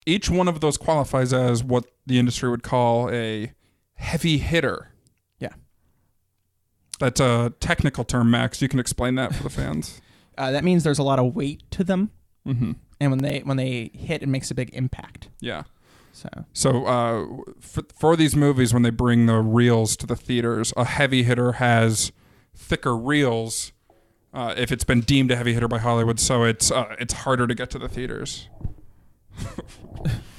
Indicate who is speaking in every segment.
Speaker 1: each one of those qualifies as what the industry would call a heavy hitter.
Speaker 2: Yeah.
Speaker 1: That's a technical term, Max. You can explain that for the fans.
Speaker 2: That means there's a lot of weight to them.
Speaker 1: Mm-hmm.
Speaker 2: And when they hit, it makes a big impact.
Speaker 1: Yeah.
Speaker 2: So
Speaker 1: for these movies, when they bring the reels to the theaters, a heavy hitter has thicker reels if it's been deemed a heavy hitter by Hollywood, so it's harder to get to the theaters.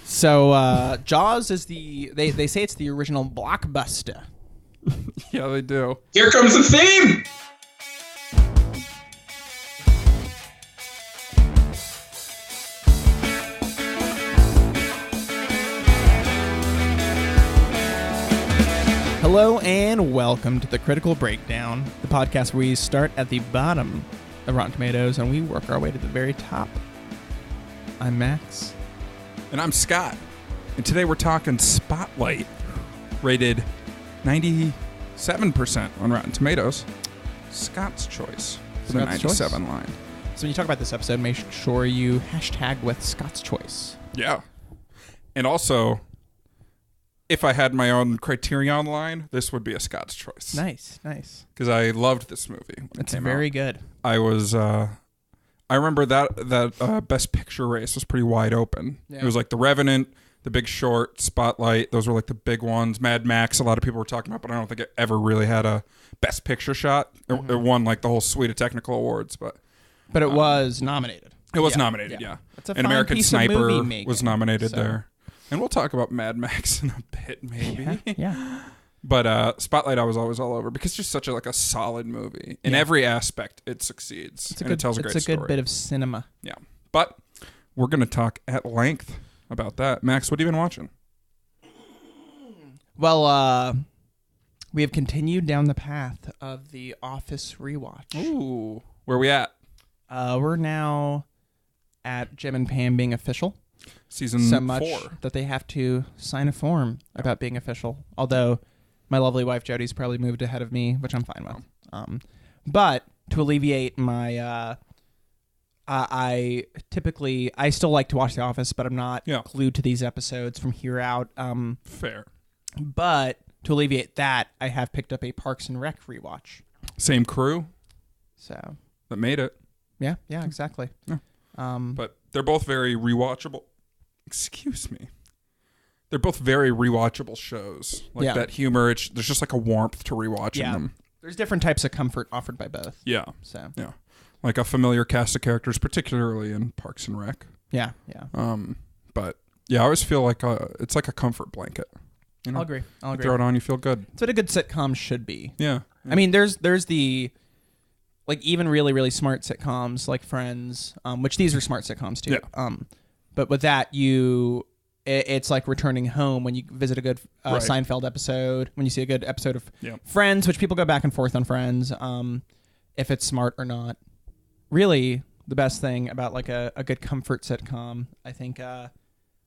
Speaker 2: So Jaws is they say it's the original blockbuster.
Speaker 1: Yeah, they do.
Speaker 3: Here comes the theme!
Speaker 2: Hello and welcome to the Critical Breakdown, the podcast where we start at the bottom of Rotten Tomatoes and we work our way to the very top. I'm Max.
Speaker 1: And I'm Scott. And today we're talking Spotlight, rated 97% on Rotten Tomatoes. Scott's choice for the 97 line.
Speaker 2: So when you talk about this episode, make sure you hashtag with Scott's choice.
Speaker 1: Yeah. And also, if I had my own Criterion line, this would be a Scott's choice.
Speaker 2: Nice.
Speaker 1: Because I loved this movie when
Speaker 2: it's
Speaker 1: it came
Speaker 2: very
Speaker 1: out.
Speaker 2: good.
Speaker 1: I remember that Best Picture race was pretty wide open. Yeah. It was like The Revenant, The Big Short, Spotlight. Those were like the big ones. Mad Max, a lot of people were talking about, but I don't think it ever really had a Best Picture shot. It won like the whole suite of technical awards, but
Speaker 2: it was nominated.
Speaker 1: It was nominated, yeah.
Speaker 2: It's a
Speaker 1: and
Speaker 2: fine
Speaker 1: American
Speaker 2: piece
Speaker 1: Sniper
Speaker 2: of movie making,
Speaker 1: was nominated there. And we'll talk about Mad Max in a bit, maybe.
Speaker 2: Yeah.
Speaker 1: But Spotlight I was always all over because it's just such a solid movie. In every aspect, it succeeds. It tells a great story.
Speaker 2: It's a good bit of cinema.
Speaker 1: Yeah. But we're going to talk at length about that. Max, what have you been watching?
Speaker 2: Well, we have continued down the path of the Office rewatch.
Speaker 1: Ooh. Where are we at?
Speaker 2: We're now at Jim and Pam being official.
Speaker 1: Season
Speaker 2: so much
Speaker 1: 4.
Speaker 2: that they have to sign a form about being official. Although my lovely wife Jody's probably moved ahead of me, which I'm fine with. But to alleviate my, I still like to watch The Office, but I'm not glued to these episodes from here out.
Speaker 1: Fair.
Speaker 2: But to alleviate that, I have picked up a Parks and Rec rewatch.
Speaker 1: Same crew.
Speaker 2: So
Speaker 1: that made it.
Speaker 2: Yeah, exactly.
Speaker 1: Yeah. But they're both very rewatchable. Excuse me. They're both very rewatchable shows. Like that humor, there's just like a warmth to rewatching them.
Speaker 2: There's different types of comfort offered by both.
Speaker 1: Yeah.
Speaker 2: So
Speaker 1: yeah, like a familiar cast of characters, particularly in Parks and Rec.
Speaker 2: Yeah.
Speaker 1: But yeah, I always feel like it's like a comfort blanket. You know?
Speaker 2: I'll agree.
Speaker 1: You throw it on, you feel good.
Speaker 2: It's what a good sitcom should be.
Speaker 1: Yeah.
Speaker 2: I mean, there's the like even really really smart sitcoms like Friends, which these are smart sitcoms too.
Speaker 1: Yeah.
Speaker 2: But with that, it's like returning home when you visit a good Seinfeld episode, when you see a good episode of Friends, which people go back and forth on Friends, if it's smart or not. Really, the best thing about like a good comfort sitcom, I think,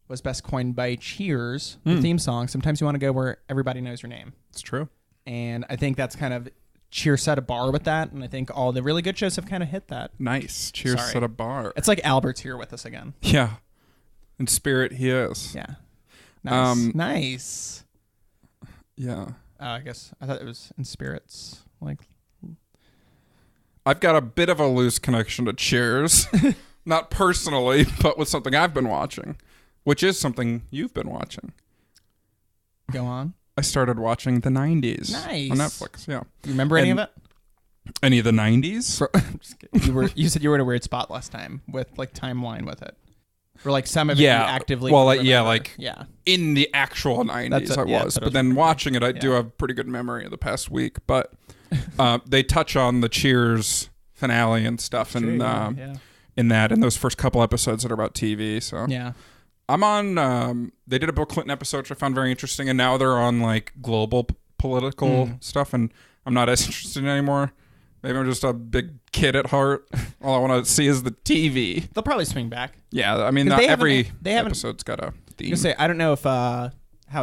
Speaker 2: was best coined by Cheers, the theme song. Sometimes you want to go where everybody knows your name.
Speaker 1: It's true. And
Speaker 2: I think that's kind of... Cheers set a bar with that, and I think all the really good shows have kind of hit that.
Speaker 1: Nice. Cheers set a bar.
Speaker 2: It's like Albert's here with us again.
Speaker 1: Yeah. In spirit, he is.
Speaker 2: Yeah. Nice. Nice.
Speaker 1: Yeah.
Speaker 2: I guess I thought it was in spirits. Like,
Speaker 1: I've got a bit of a loose connection to Cheers. Not personally, but with something I've been watching, which is something you've been watching.
Speaker 2: Go on.
Speaker 1: I started watching the 90s
Speaker 2: nice.
Speaker 1: on Netflix. Yeah.
Speaker 2: You remember any of it?
Speaker 1: Any of the 90s?
Speaker 2: Just kidding. You said you were in a weird spot last time with like timeline with it. Or like some of it you actively
Speaker 1: in the actual 90s I was. But then watching it, I do have pretty good memory of the past week. But they touch on the Cheers finale and stuff in that, in those first couple episodes that are about TV. So
Speaker 2: yeah.
Speaker 1: I'm on, they did a Bill Clinton episode, which I found very interesting, and now they're on, like, global political stuff, and I'm not as interested anymore. Maybe I'm just a big kid at heart. All I want to see is the TV.
Speaker 2: They'll probably swing back.
Speaker 1: Yeah, I mean, not every episode's got a theme.
Speaker 2: I don't know if how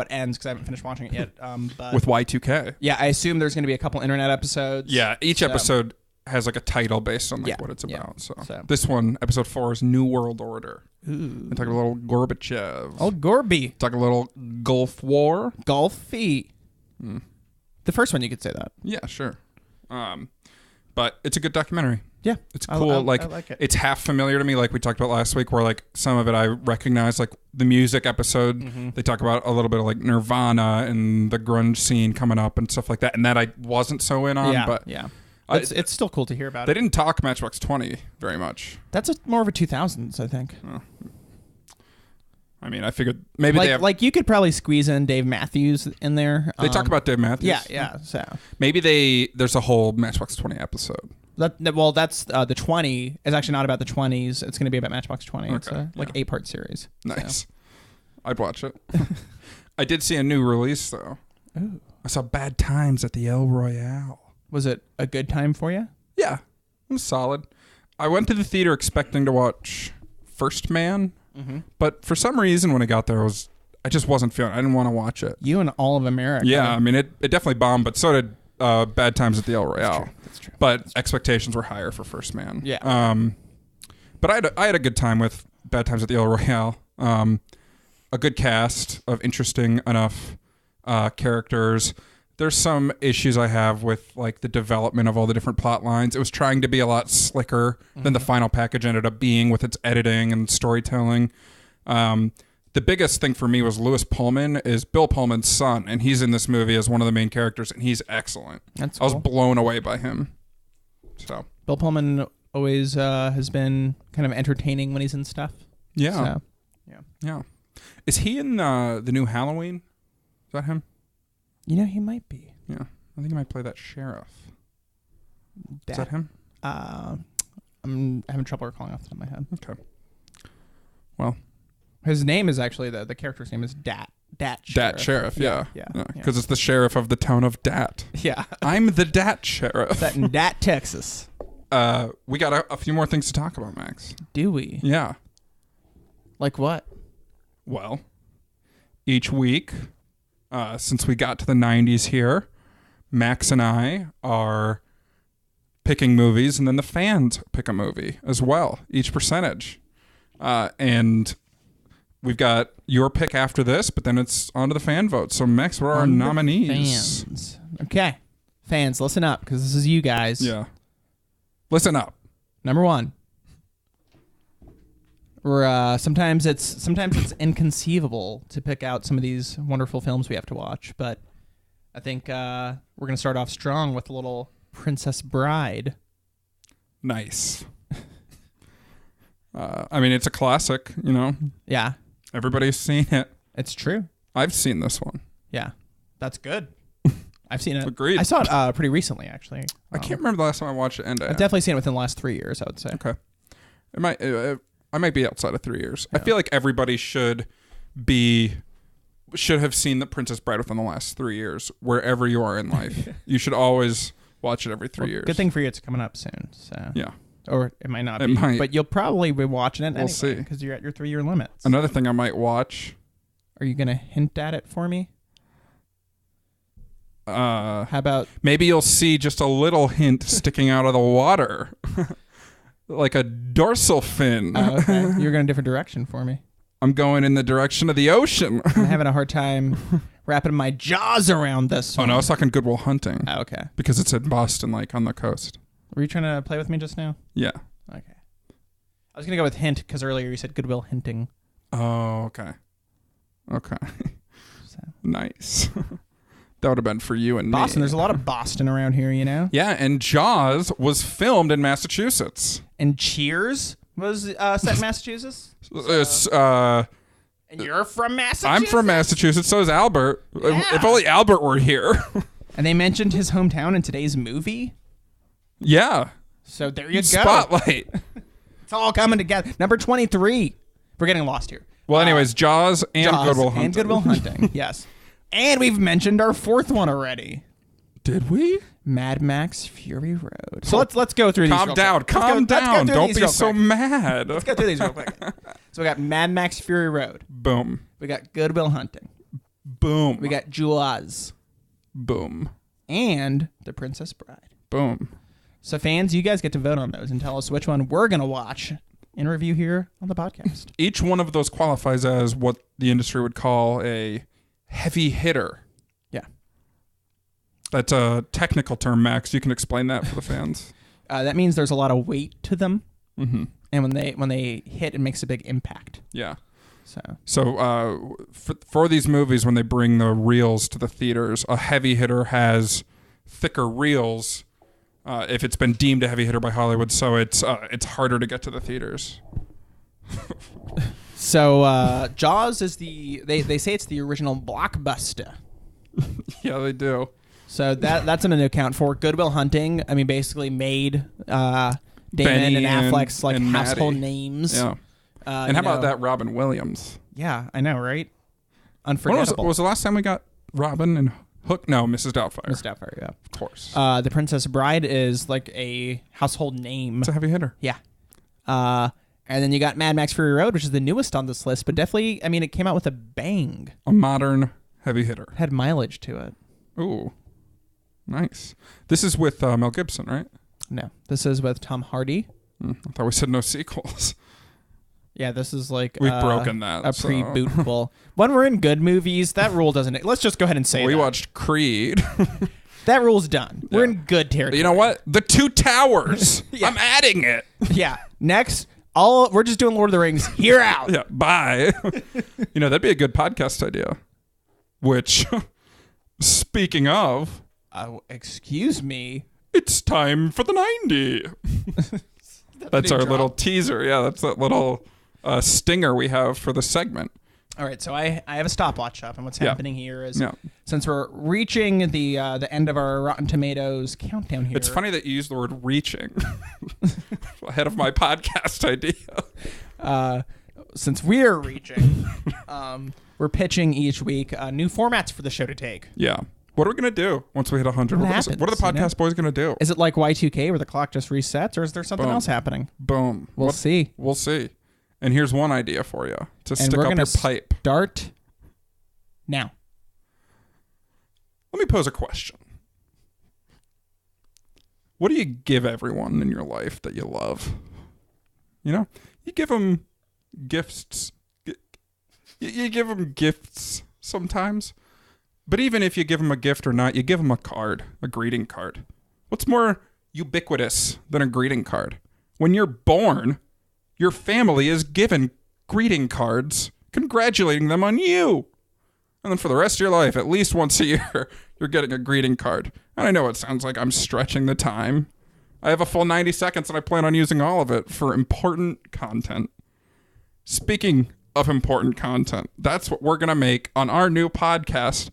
Speaker 2: it ends, because I haven't finished watching it yet. But
Speaker 1: with Y2K.
Speaker 2: Yeah, I assume there's going to be a couple internet episodes.
Speaker 1: Yeah, each episode has, like, a title based on, like, what it's about. So this one, episode 4, is New World Order. We talk a little Gorbachev.
Speaker 2: Oh, Gorby.
Speaker 1: Talk a little Gulf War.
Speaker 2: Gulfy. The first one, you could say that.
Speaker 1: Yeah, sure. But it's a good documentary.
Speaker 2: Yeah,
Speaker 1: it's cool. I like it. It's half familiar to me, like we talked about last week, where like some of it I recognize, like the music episode. Mm-hmm. They talk about a little bit of like Nirvana and the grunge scene coming up and stuff like that, and that I wasn't so in on.
Speaker 2: Yeah,
Speaker 1: but
Speaker 2: yeah, it's still cool to hear about.
Speaker 1: They didn't talk Matchbox 20 very much.
Speaker 2: That's more of a 2000s, I think.
Speaker 1: Oh. I mean, I figured maybe
Speaker 2: they have... Like, you could probably squeeze in Dave Matthews in there.
Speaker 1: They talk about Dave Matthews?
Speaker 2: Yeah, so...
Speaker 1: Maybe there's a whole Matchbox 20 episode.
Speaker 2: That's the 20 is actually not about the 20s. It's going to be about Matchbox 20. Okay, it's a 8-part series.
Speaker 1: Nice.
Speaker 2: So.
Speaker 1: I'd watch it. I did see a new release, though.
Speaker 2: Ooh.
Speaker 1: I saw Bad Times at the El Royale.
Speaker 2: Was it a good time for you?
Speaker 1: Yeah. It was solid. I went to the theater expecting to watch First Man. Mm-hmm. But for some reason, when I got there, I just wasn't feeling it. I didn't want to watch it.
Speaker 2: You and All of America.
Speaker 1: Yeah, I mean, it definitely bombed, but so did Bad Times at the El Royale.
Speaker 2: That's true.
Speaker 1: But expectations were higher for First Man.
Speaker 2: Yeah.
Speaker 1: But I had a good time with Bad Times at the El Royale. A good cast of interesting enough characters. There's some issues I have with like the development of all the different plot lines. It was trying to be a lot slicker than the final package ended up being with its editing and storytelling. The biggest thing for me was Lewis Pullman is Bill Pullman's son, and he's in this movie as one of the main characters, and he's excellent.
Speaker 2: That's cool.
Speaker 1: I was blown away by him. So
Speaker 2: Bill Pullman always has been kind of entertaining when he's in stuff.
Speaker 1: Yeah.
Speaker 2: So,
Speaker 1: yeah. Is he in the new Halloween? Is that him?
Speaker 2: You know, he might be.
Speaker 1: Yeah. I think he might play that sheriff. Is that him?
Speaker 2: I'm having trouble recalling off the top of my head.
Speaker 1: Okay. Well.
Speaker 2: His name is actually, the character's name is Dat Sheriff.
Speaker 1: Dat Sheriff, yeah. Because it's the sheriff of the town of Dat.
Speaker 2: Yeah.
Speaker 1: I'm the Dat Sheriff.
Speaker 2: Set in Dat, Texas.
Speaker 1: We got a few more things to talk about, Max.
Speaker 2: Do we?
Speaker 1: Yeah.
Speaker 2: Like what?
Speaker 1: Well, each week... since we got to the 90s here, Max and I are picking movies, and then the fans pick a movie as well, each percentage. And we've got your pick after this, but then it's on to the fan vote. So, Max, what are our nominees?
Speaker 2: Fans. Okay. Fans, listen up, because this is you guys.
Speaker 1: Yeah. Listen up.
Speaker 2: Number 1. Sometimes it's inconceivable to pick out some of these wonderful films we have to watch, but I think we're going to start off strong with a little Princess Bride.
Speaker 1: Nice. I mean, it's a classic, you know?
Speaker 2: Yeah.
Speaker 1: Everybody's seen it.
Speaker 2: It's true.
Speaker 1: I've seen this one.
Speaker 2: Yeah. That's good. I've seen it.
Speaker 1: Agreed.
Speaker 2: I saw it pretty recently, actually.
Speaker 1: I can't remember the last time I watched it.
Speaker 2: I've definitely seen it within the last 3 years, I would say.
Speaker 1: Okay. I might be outside of 3 years. Yeah. I feel like everybody should have seen The Princess Bride within the last 3 years, wherever you are in life. You should always watch it every 3 years.
Speaker 2: Good thing for you, it's coming up soon. So
Speaker 1: yeah.
Speaker 2: Or it might not be. But you'll probably be watching it
Speaker 1: we'll see.
Speaker 2: Because you're at your 3-year limits.
Speaker 1: Another thing I might watch.
Speaker 2: Are you going to hint at it for me? How about...
Speaker 1: Maybe you'll see just a little hint sticking out of the water. Like a dorsal fin.
Speaker 2: Oh, okay. You're going a different direction for me.
Speaker 1: I'm going in the direction of the ocean.
Speaker 2: I'm having a hard time wrapping my jaws around this one.
Speaker 1: Oh, no, I was talking Good Will Hunting.
Speaker 2: Oh, okay.
Speaker 1: Because it's in Boston, like on the coast.
Speaker 2: Were you trying to play with me just now?
Speaker 1: Yeah.
Speaker 2: Okay. I was going to go with hint because earlier you said Good Will Hinting.
Speaker 1: Oh, okay. Okay. So. Nice. That would have been for you and
Speaker 2: Boston.
Speaker 1: me.
Speaker 2: There's a lot of Boston around here, you know?
Speaker 1: Yeah, and Jaws was filmed in Massachusetts.
Speaker 2: And Cheers was set in Massachusetts? And you're from Massachusetts?
Speaker 1: I'm from Massachusetts. So is Albert. Yeah. If only Albert were here.
Speaker 2: And they mentioned his hometown in today's movie?
Speaker 1: Yeah.
Speaker 2: So there you go.
Speaker 1: Spotlight.
Speaker 2: It's all coming together. Number 23. We're getting lost here.
Speaker 1: Well, anyways, Jaws and Good Will Hunting.
Speaker 2: And Good Will Hunting, yes. And we've mentioned our 4th one already.
Speaker 1: Did we?
Speaker 2: Mad Max Fury Road. So let's go through these.
Speaker 1: Calm down. Calm down. Don't be so mad.
Speaker 2: Let's go through these real quick. So we got Mad Max Fury Road.
Speaker 1: Boom.
Speaker 2: We got Good Will Hunting.
Speaker 1: Boom.
Speaker 2: We got Jaws.
Speaker 1: Boom.
Speaker 2: And The Princess Bride.
Speaker 1: Boom.
Speaker 2: So fans, you guys get to vote on those and tell us which one we're going to watch and review here on the podcast.
Speaker 1: Each one of those qualifies as what the industry would call a heavy hitter.
Speaker 2: Yeah.
Speaker 1: That's a technical term, Max. You can explain that for the fans.
Speaker 2: That means there's a lot of weight to them.
Speaker 1: Mm-hmm.
Speaker 2: And when they hit, it makes a big impact.
Speaker 1: Yeah.
Speaker 2: So
Speaker 1: for these movies, when they bring the reels to the theaters, a heavy hitter has thicker reels if it's been deemed a heavy hitter by Hollywood, so it's harder to get to the theaters.
Speaker 2: So Jaws is they say it's the original blockbuster.
Speaker 1: Yeah, they do.
Speaker 2: So that's an account for Good Will Hunting. I mean, basically made Damon
Speaker 1: Benny
Speaker 2: and Affleck's like
Speaker 1: and
Speaker 2: household
Speaker 1: Maddie.
Speaker 2: names.
Speaker 1: Yeah. And how about that Robin Williams?
Speaker 2: Yeah, I know, right? Unforgettable.
Speaker 1: What was the last time we got Robin and Hook? No, Mrs. Doubtfire.
Speaker 2: Mrs. Doubtfire, yeah.
Speaker 1: Of course.
Speaker 2: The Princess Bride is like a household name.
Speaker 1: It's a heavy hitter.
Speaker 2: Yeah. And then you got Mad Max Fury Road, which is the newest on this list, but definitely, I mean, it came out with a bang.
Speaker 1: A modern heavy hitter.
Speaker 2: It had mileage to it.
Speaker 1: Ooh. Nice. This is with Mel Gibson, right?
Speaker 2: No. This is with Tom Hardy.
Speaker 1: I thought we said no sequels.
Speaker 2: Yeah, this is like
Speaker 1: we've broken that.
Speaker 2: A pre-bootable. When we're in good movies, that rule doesn't. Let's just go ahead and say
Speaker 1: we watched Creed.
Speaker 2: That rule's done.
Speaker 1: Yeah.
Speaker 2: We're in good territory.
Speaker 1: You know what? The Two Towers.
Speaker 2: Yeah.
Speaker 1: I'm adding it.
Speaker 2: Yeah. Next, we're just doing Lord of the Rings. Here out.
Speaker 1: Yeah. Bye. That'd be a good podcast idea. Which, speaking of,
Speaker 2: excuse me.
Speaker 1: It's time for the 90. That's our little teaser. Yeah, that's that little stinger we have for the segment.
Speaker 2: All right, so I have a stopwatch up, and what's happening here is since we're reaching the end of our Rotten Tomatoes countdown here.
Speaker 1: It's funny that you use the word reaching ahead of my podcast idea.
Speaker 2: Since we're reaching, we're pitching each week new formats for the show to take.
Speaker 1: Yeah. What are we going to do once we hit 100? What are the podcast boys going to do?
Speaker 2: Is it like Y2K where the clock just resets, or is there something else happening?
Speaker 1: Boom.
Speaker 2: We'll see.
Speaker 1: We'll see. And here's one idea for you to stick
Speaker 2: up
Speaker 1: your pipe.
Speaker 2: Start now.
Speaker 1: Let me pose a question. What do you give everyone in your life that you love? You give them gifts. You give them gifts sometimes. But even if you give them a gift or not, you give them a card, a greeting card. What's more ubiquitous than a greeting card? When you're born, your family is given greeting cards congratulating them on you. And then for the rest of your life, at least once a year, you're getting a greeting card. And I know it sounds like I'm stretching the time. I have a full 90 seconds and I plan on using all of it for important content. Speaking of important content, that's what we're going to make on our new podcast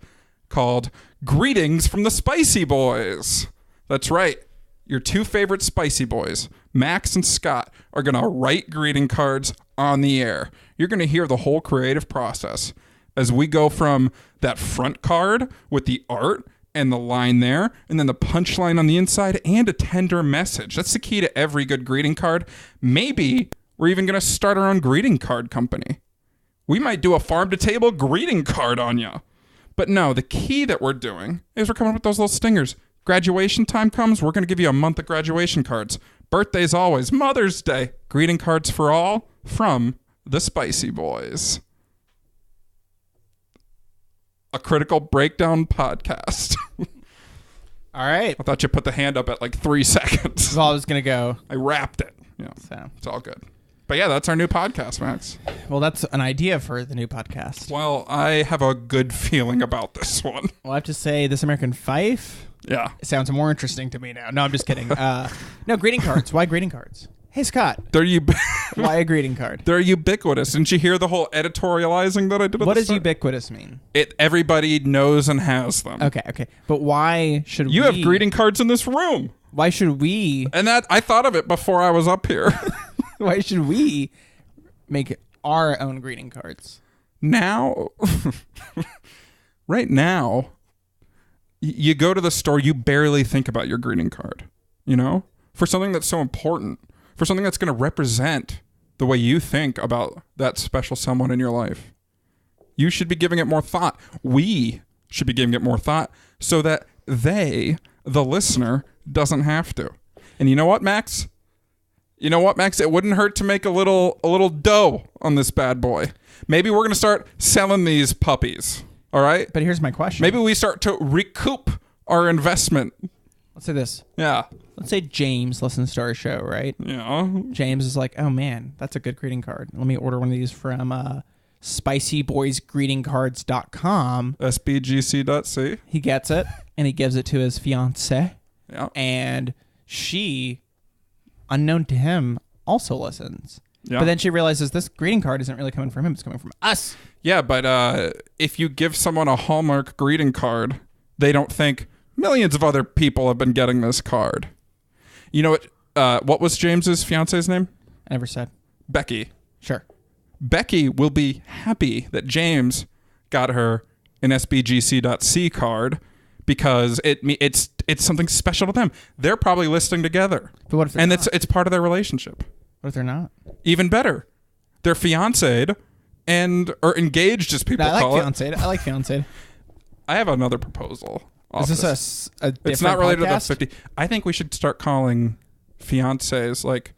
Speaker 1: called Greetings from the Spicy Boys. That's right. Your two favorite spicy boys, Max and Scott, are going to write greeting cards on the air. You're going to hear the whole creative process as we go from that front card with the art and the line there, and then the punchline on the inside and a tender message. That's the key to every good greeting card. Maybe we're even going to start our own greeting card company. We might do a farm-to-table greeting card on you. But no, the key that we're doing is we're coming up with those little stingers. Graduation time comes, we're going to give you a month of graduation cards. Birthdays always. Mother's Day. Greeting cards for all from the Spicy Boys. A critical breakdown podcast.
Speaker 2: All right.
Speaker 1: I thought you put the hand up at like 3 seconds.
Speaker 2: That's all I was going to go.
Speaker 1: I wrapped it. Yeah, so it's all good. But yeah, that's our new podcast, Max.
Speaker 2: Well, that's an idea for the new podcast.
Speaker 1: Well, I have a good feeling about this one.
Speaker 2: Well, I have to say, This American Fife.
Speaker 1: Yeah.
Speaker 2: It sounds more interesting to me now. No, I'm just kidding. No, greeting cards. Why greeting cards? Hey, Scott. Why a greeting card?
Speaker 1: They're ubiquitous. Didn't you hear the whole editorializing that I did?
Speaker 2: What does ubiquitous mean?
Speaker 1: Everybody knows and has them.
Speaker 2: Okay. But why should
Speaker 1: you have greeting cards in this room?
Speaker 2: Why should we?
Speaker 1: And that I thought of it before I was up here.
Speaker 2: Why should we make our own greeting cards?
Speaker 1: Now, right now, you go to the store, you barely think about your greeting card, for something that's so important, for something that's going to represent the way you think about that special someone in your life. You should be giving it more thought. We should be giving it more thought so that they, the listener, doesn't have to. And you know what, Max? You know what, Max? It wouldn't hurt to make a little dough on this bad boy. Maybe we're gonna start selling these puppies. All right.
Speaker 2: But here's my question.
Speaker 1: Maybe we start to recoup our investment.
Speaker 2: Let's say this.
Speaker 1: Yeah.
Speaker 2: Let's say James listens to our show, right?
Speaker 1: Yeah.
Speaker 2: James is like, oh man, that's a good greeting card. Let me order one of these from spicyboysgreetingcards.com.
Speaker 1: sbgc.c.
Speaker 2: He gets it and he gives it to his fiance.
Speaker 1: Yeah.
Speaker 2: And she, unknown to him, also listens.
Speaker 1: Yeah.
Speaker 2: But then she realizes this greeting card isn't really coming from him. It's coming from us.
Speaker 1: Yeah, but if you give someone a Hallmark greeting card, they don't think millions of other people have been getting this card. You know what was James's fiance's name?
Speaker 2: I never said.
Speaker 1: Becky.
Speaker 2: Sure.
Speaker 1: Becky will be happy that James got her an sbgc.c card because it's something special to them. They're probably listening together.
Speaker 2: But what if they're not?
Speaker 1: It's part of their relationship.
Speaker 2: What if they're not?
Speaker 1: Even better. They're fiancéed or engaged, as people call it.
Speaker 2: I like fiancéed.
Speaker 1: I have another proposal.
Speaker 2: Is this a different
Speaker 1: It's not related
Speaker 2: podcast?
Speaker 1: to the 50. I think we should start calling fiancés like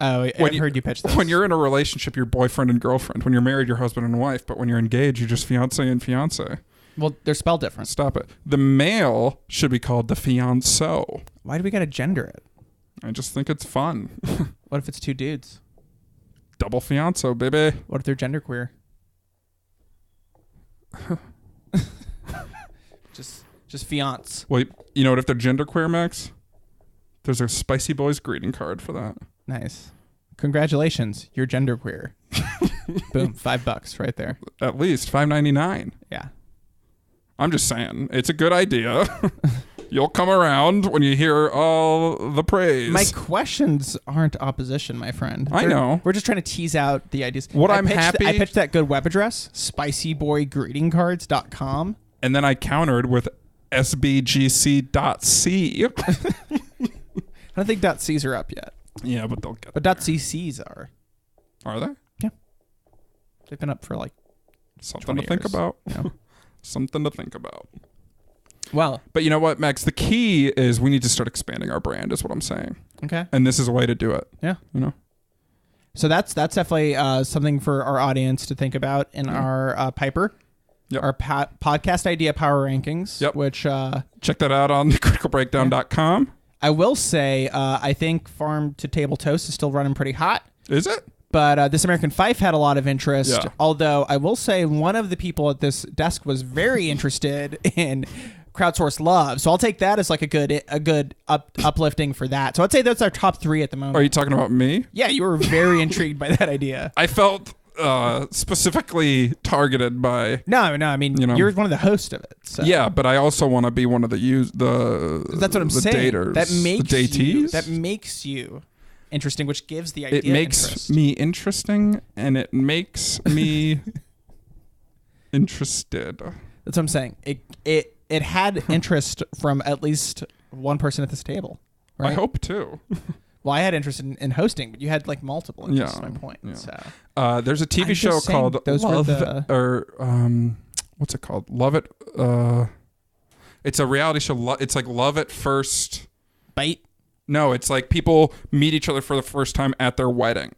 Speaker 2: I've heard you pitch this.
Speaker 1: When you're in a relationship, you're boyfriend and girlfriend. When you're married, you're husband and wife. But when you're engaged, you're just fiancé and fiancé.
Speaker 2: Well, they're spelled different.
Speaker 1: Stop it. The male should be called the fianceau.
Speaker 2: Why do we got to gender it?
Speaker 1: I just think it's fun.
Speaker 2: What if it's two dudes?
Speaker 1: Double fianceau, baby.
Speaker 2: What if they're genderqueer? just fiance.
Speaker 1: Wait, you know what if they're genderqueer, Max? There's a Spicy Boys greeting card for that.
Speaker 2: Nice. Congratulations, you're genderqueer. Boom, $5 right there.
Speaker 1: At least $5.99.
Speaker 2: Yeah.
Speaker 1: I'm just saying, it's a good idea. You'll come around when you hear all the praise.
Speaker 2: My questions aren't opposition, my friend.
Speaker 1: I know.
Speaker 2: We're just trying to tease out the ideas.
Speaker 1: I
Speaker 2: pitched that good web address, spicyboygreetingcards.com.
Speaker 1: And then I countered with sbgc.c.
Speaker 2: I don't think .c's are up yet.
Speaker 1: Yeah, but they'll get
Speaker 2: But .cc's are.
Speaker 1: Are they?
Speaker 2: Yeah. They've been up for like
Speaker 1: something to think about.
Speaker 2: Yeah.
Speaker 1: Something to think about.
Speaker 2: Well,
Speaker 1: but you know what, Max? The key is we need to start expanding our brand, is what I'm saying.
Speaker 2: Okay.
Speaker 1: And this is a way to do it.
Speaker 2: Yeah.
Speaker 1: You know?
Speaker 2: So that's definitely something for our audience to think about in our Piper.
Speaker 1: Yep.
Speaker 2: Our podcast idea power rankings.
Speaker 1: Yep.
Speaker 2: Which
Speaker 1: check that out on criticalbreakdown.com.
Speaker 2: Yeah. I will say, I think Farm to Table Toast is still running pretty hot.
Speaker 1: Is it?
Speaker 2: But This American Fife had a lot of interest.
Speaker 1: Yeah.
Speaker 2: Although I will say one of the people at this desk was very interested in crowdsourced love. So I'll take that as like a good uplifting for that. So I'd say that's our top 3 at the moment.
Speaker 1: Are you talking about me?
Speaker 2: Yeah, you were very intrigued by that idea.
Speaker 1: I felt specifically targeted by.
Speaker 2: No. I mean, you're one of the hosts of it. So.
Speaker 1: Yeah, but I also want to be one of the
Speaker 2: That's what I'm saying.
Speaker 1: Daters.
Speaker 2: That makes you interesting, which gives the idea.
Speaker 1: It makes
Speaker 2: interest.
Speaker 1: me interesting, and it makes me interested.
Speaker 2: That's what I'm saying. It had interest from at least one person at this table. Right?
Speaker 1: I hope too.
Speaker 2: Well, I had interest in hosting, but you had like multiple interests. Yeah, my point. Yeah. So
Speaker 1: there's a TV show called Love, what's it called? Love It. It's a reality show. It's like Love at First
Speaker 2: Bite.
Speaker 1: No, it's like people meet each other for the first time at their wedding.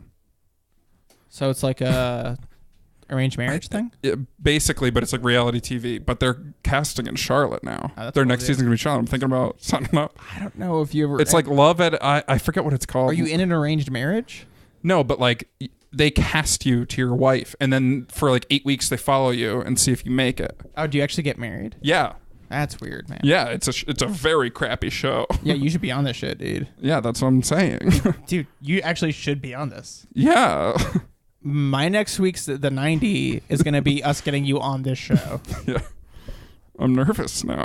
Speaker 2: So it's like a arranged marriage thing?
Speaker 1: Basically, but it's like reality TV. But they're casting in Charlotte now.
Speaker 2: Oh,
Speaker 1: their next season's going to be Charlotte. I'm thinking about signing up.
Speaker 2: I don't know if you ever...
Speaker 1: It's like Love at... I forget what it's called.
Speaker 2: Are you in an arranged marriage?
Speaker 1: No, but like they cast you to your wife. And then for like 8 weeks, they follow you and see if you make it.
Speaker 2: Oh, do you actually get married?
Speaker 1: Yeah.
Speaker 2: That's weird, man.
Speaker 1: Yeah, it's a very crappy show.
Speaker 2: Yeah, you should be on this shit, dude.
Speaker 1: Yeah, that's what I'm saying.
Speaker 2: Dude, you actually should be on this.
Speaker 1: Yeah.
Speaker 2: My next week's the 90 is going to be us getting you on this show.
Speaker 1: Yeah. I'm nervous now.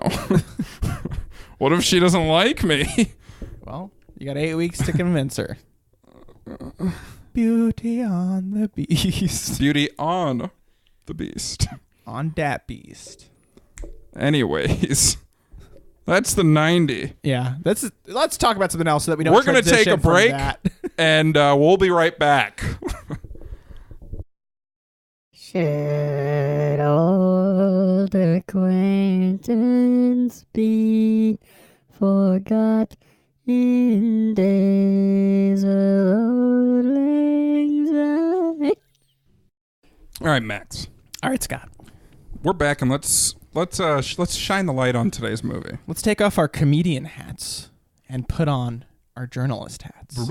Speaker 1: What if she doesn't like me?
Speaker 2: Well, you got 8 weeks to convince her. Beauty on the Beast.
Speaker 1: Beauty on the Beast.
Speaker 2: On that beast.
Speaker 1: Anyways, that's the 90.
Speaker 2: Yeah, let's talk about something else so that we don't.
Speaker 1: We're gonna take a break, and we'll be right back.
Speaker 3: Should old acquaintance be forgot in days
Speaker 1: All right, Max.
Speaker 2: All right, Scott.
Speaker 1: We're back, and let's shine the light on today's movie.
Speaker 2: Let's take off our comedian hats and put on our journalist hats.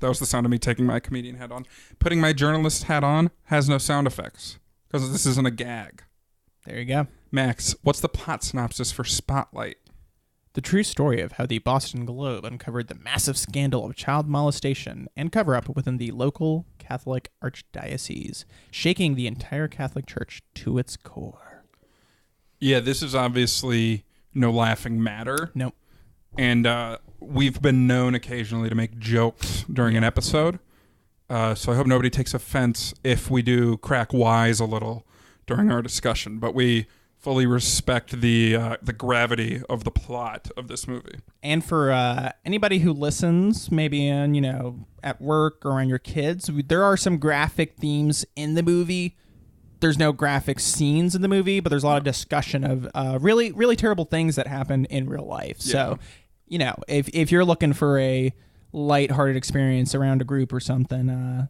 Speaker 1: That was the sound of me taking my comedian hat on. Putting my journalist hat on has no sound effects because this isn't a gag.
Speaker 2: There you go.
Speaker 1: Max, what's the plot synopsis for Spotlight?
Speaker 2: The true story of how the Boston Globe uncovered the massive scandal of child molestation and cover-up within the local Catholic archdiocese, shaking the entire Catholic Church to its core.
Speaker 1: Yeah, this is obviously no laughing matter.
Speaker 2: Nope.
Speaker 1: And we've been known occasionally to make jokes during an episode. So I hope nobody takes offense if we do crack wise a little during our discussion. But we fully respect the gravity of the plot of this movie. And
Speaker 2: for anybody who listens, maybe at work or around your kids, there are some graphic themes in the movie. There's no graphic scenes in the movie, but there's a lot of discussion of really, really terrible things that happen in real life. So, if you're looking for a lighthearted experience around a group or something,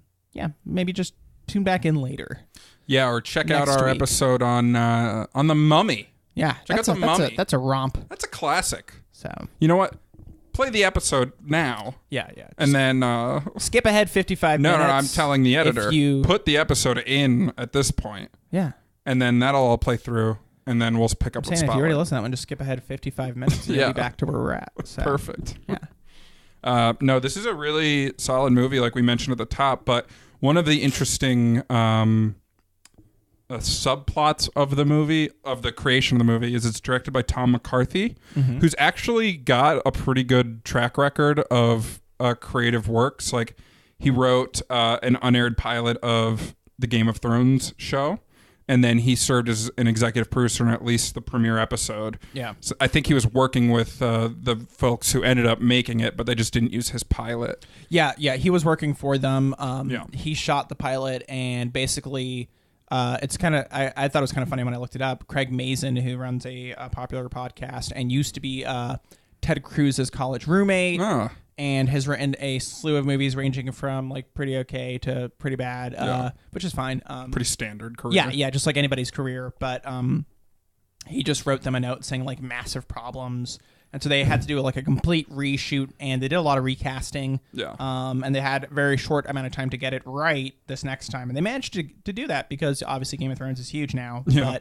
Speaker 2: maybe just tune back in later.
Speaker 1: Yeah, or check out our episode on the Mummy.
Speaker 2: Yeah,
Speaker 1: check out the Mummy.
Speaker 2: That's a romp.
Speaker 1: That's a classic.
Speaker 2: So
Speaker 1: you know what? Play the episode now.
Speaker 2: Yeah.
Speaker 1: And then
Speaker 2: skip ahead 55 minutes.
Speaker 1: No, I'm telling the editor. Put the episode in at this point.
Speaker 2: Yeah.
Speaker 1: And then that'll all play through, and then we'll pick up with Spotlight.
Speaker 2: If you already listened to that one, just skip ahead 55 minutes and you'll be back to where we're at. So.
Speaker 1: Perfect.
Speaker 2: Yeah.
Speaker 1: No, this is a really solid movie, like we mentioned at the top, but one of the interesting subplots of the movie, of the creation of the movie, is it's directed by Tom McCarthy, who's actually got a pretty good track record of creative works. Like, he wrote an unaired pilot of the Game of Thrones show, and then he served as an executive producer on at least the premiere episode.
Speaker 2: Yeah.
Speaker 1: So I think he was working with the folks who ended up making it, but they just didn't use his pilot.
Speaker 2: Yeah, he was working for them. He shot the pilot, and basically... it's kind of, I thought it was kind of funny when I looked it up. Craig Mazin, who runs a popular podcast and used to be Ted Cruz's college roommate, and has written a slew of movies ranging from like pretty okay to pretty bad, which is fine.
Speaker 1: Pretty standard career.
Speaker 2: Yeah, just like anybody's career. But he just wrote them a note saying like massive problems. And so they had to do like a complete reshoot, and they did a lot of recasting.
Speaker 1: Yeah.
Speaker 2: And they had a very short amount of time to get it right this next time, and they managed to do that because obviously Game of Thrones is huge now.
Speaker 1: Yeah.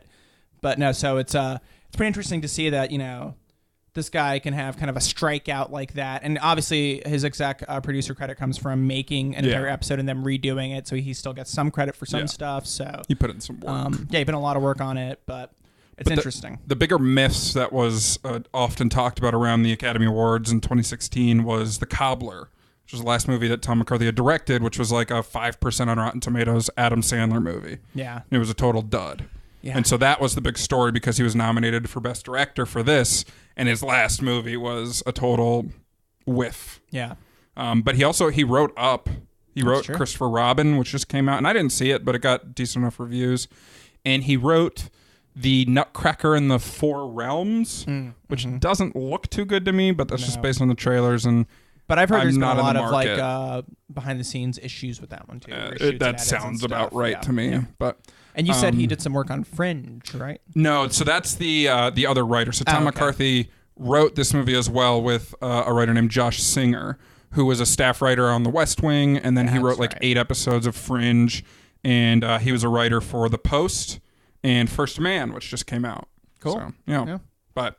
Speaker 2: But no, so it's pretty interesting to see that this guy can have kind of a strikeout like that, and obviously his exec producer credit comes from making an entire episode and them redoing it, so he still gets some credit for some stuff. So
Speaker 1: he put in some work.
Speaker 2: He put in a lot of work on it, but. It's interesting.
Speaker 1: The bigger myths that was often talked about around the Academy Awards in 2016 was The Cobbler, which was the last movie that Tom McCarthy had directed, which was like a 5% on Rotten Tomatoes Adam Sandler movie.
Speaker 2: Yeah.
Speaker 1: And it was a total dud.
Speaker 2: Yeah.
Speaker 1: And so that was the big story because he was nominated for Best Director for this, and his last movie was a total whiff.
Speaker 2: Yeah.
Speaker 1: But he wrote Christopher Robin, which just came out, and I didn't see it, but it got decent enough reviews. And he wrote The Nutcracker in the Four Realms, which doesn't look too good to me, but that's just based on the trailers.
Speaker 2: But I've heard there's been a lot of like behind the scenes issues with that one too.
Speaker 1: That sounds about right to me. Yeah. But
Speaker 2: and you said he did some work on Fringe, right?
Speaker 1: No, so that's the other writer. So Tom McCarthy wrote this movie as well with a writer named Josh Singer, who was a staff writer on The West Wing, and then he wrote 8 episodes of Fringe, and he was a writer for The Post and First Man, which just came out.
Speaker 2: Cool.
Speaker 1: So, yeah. But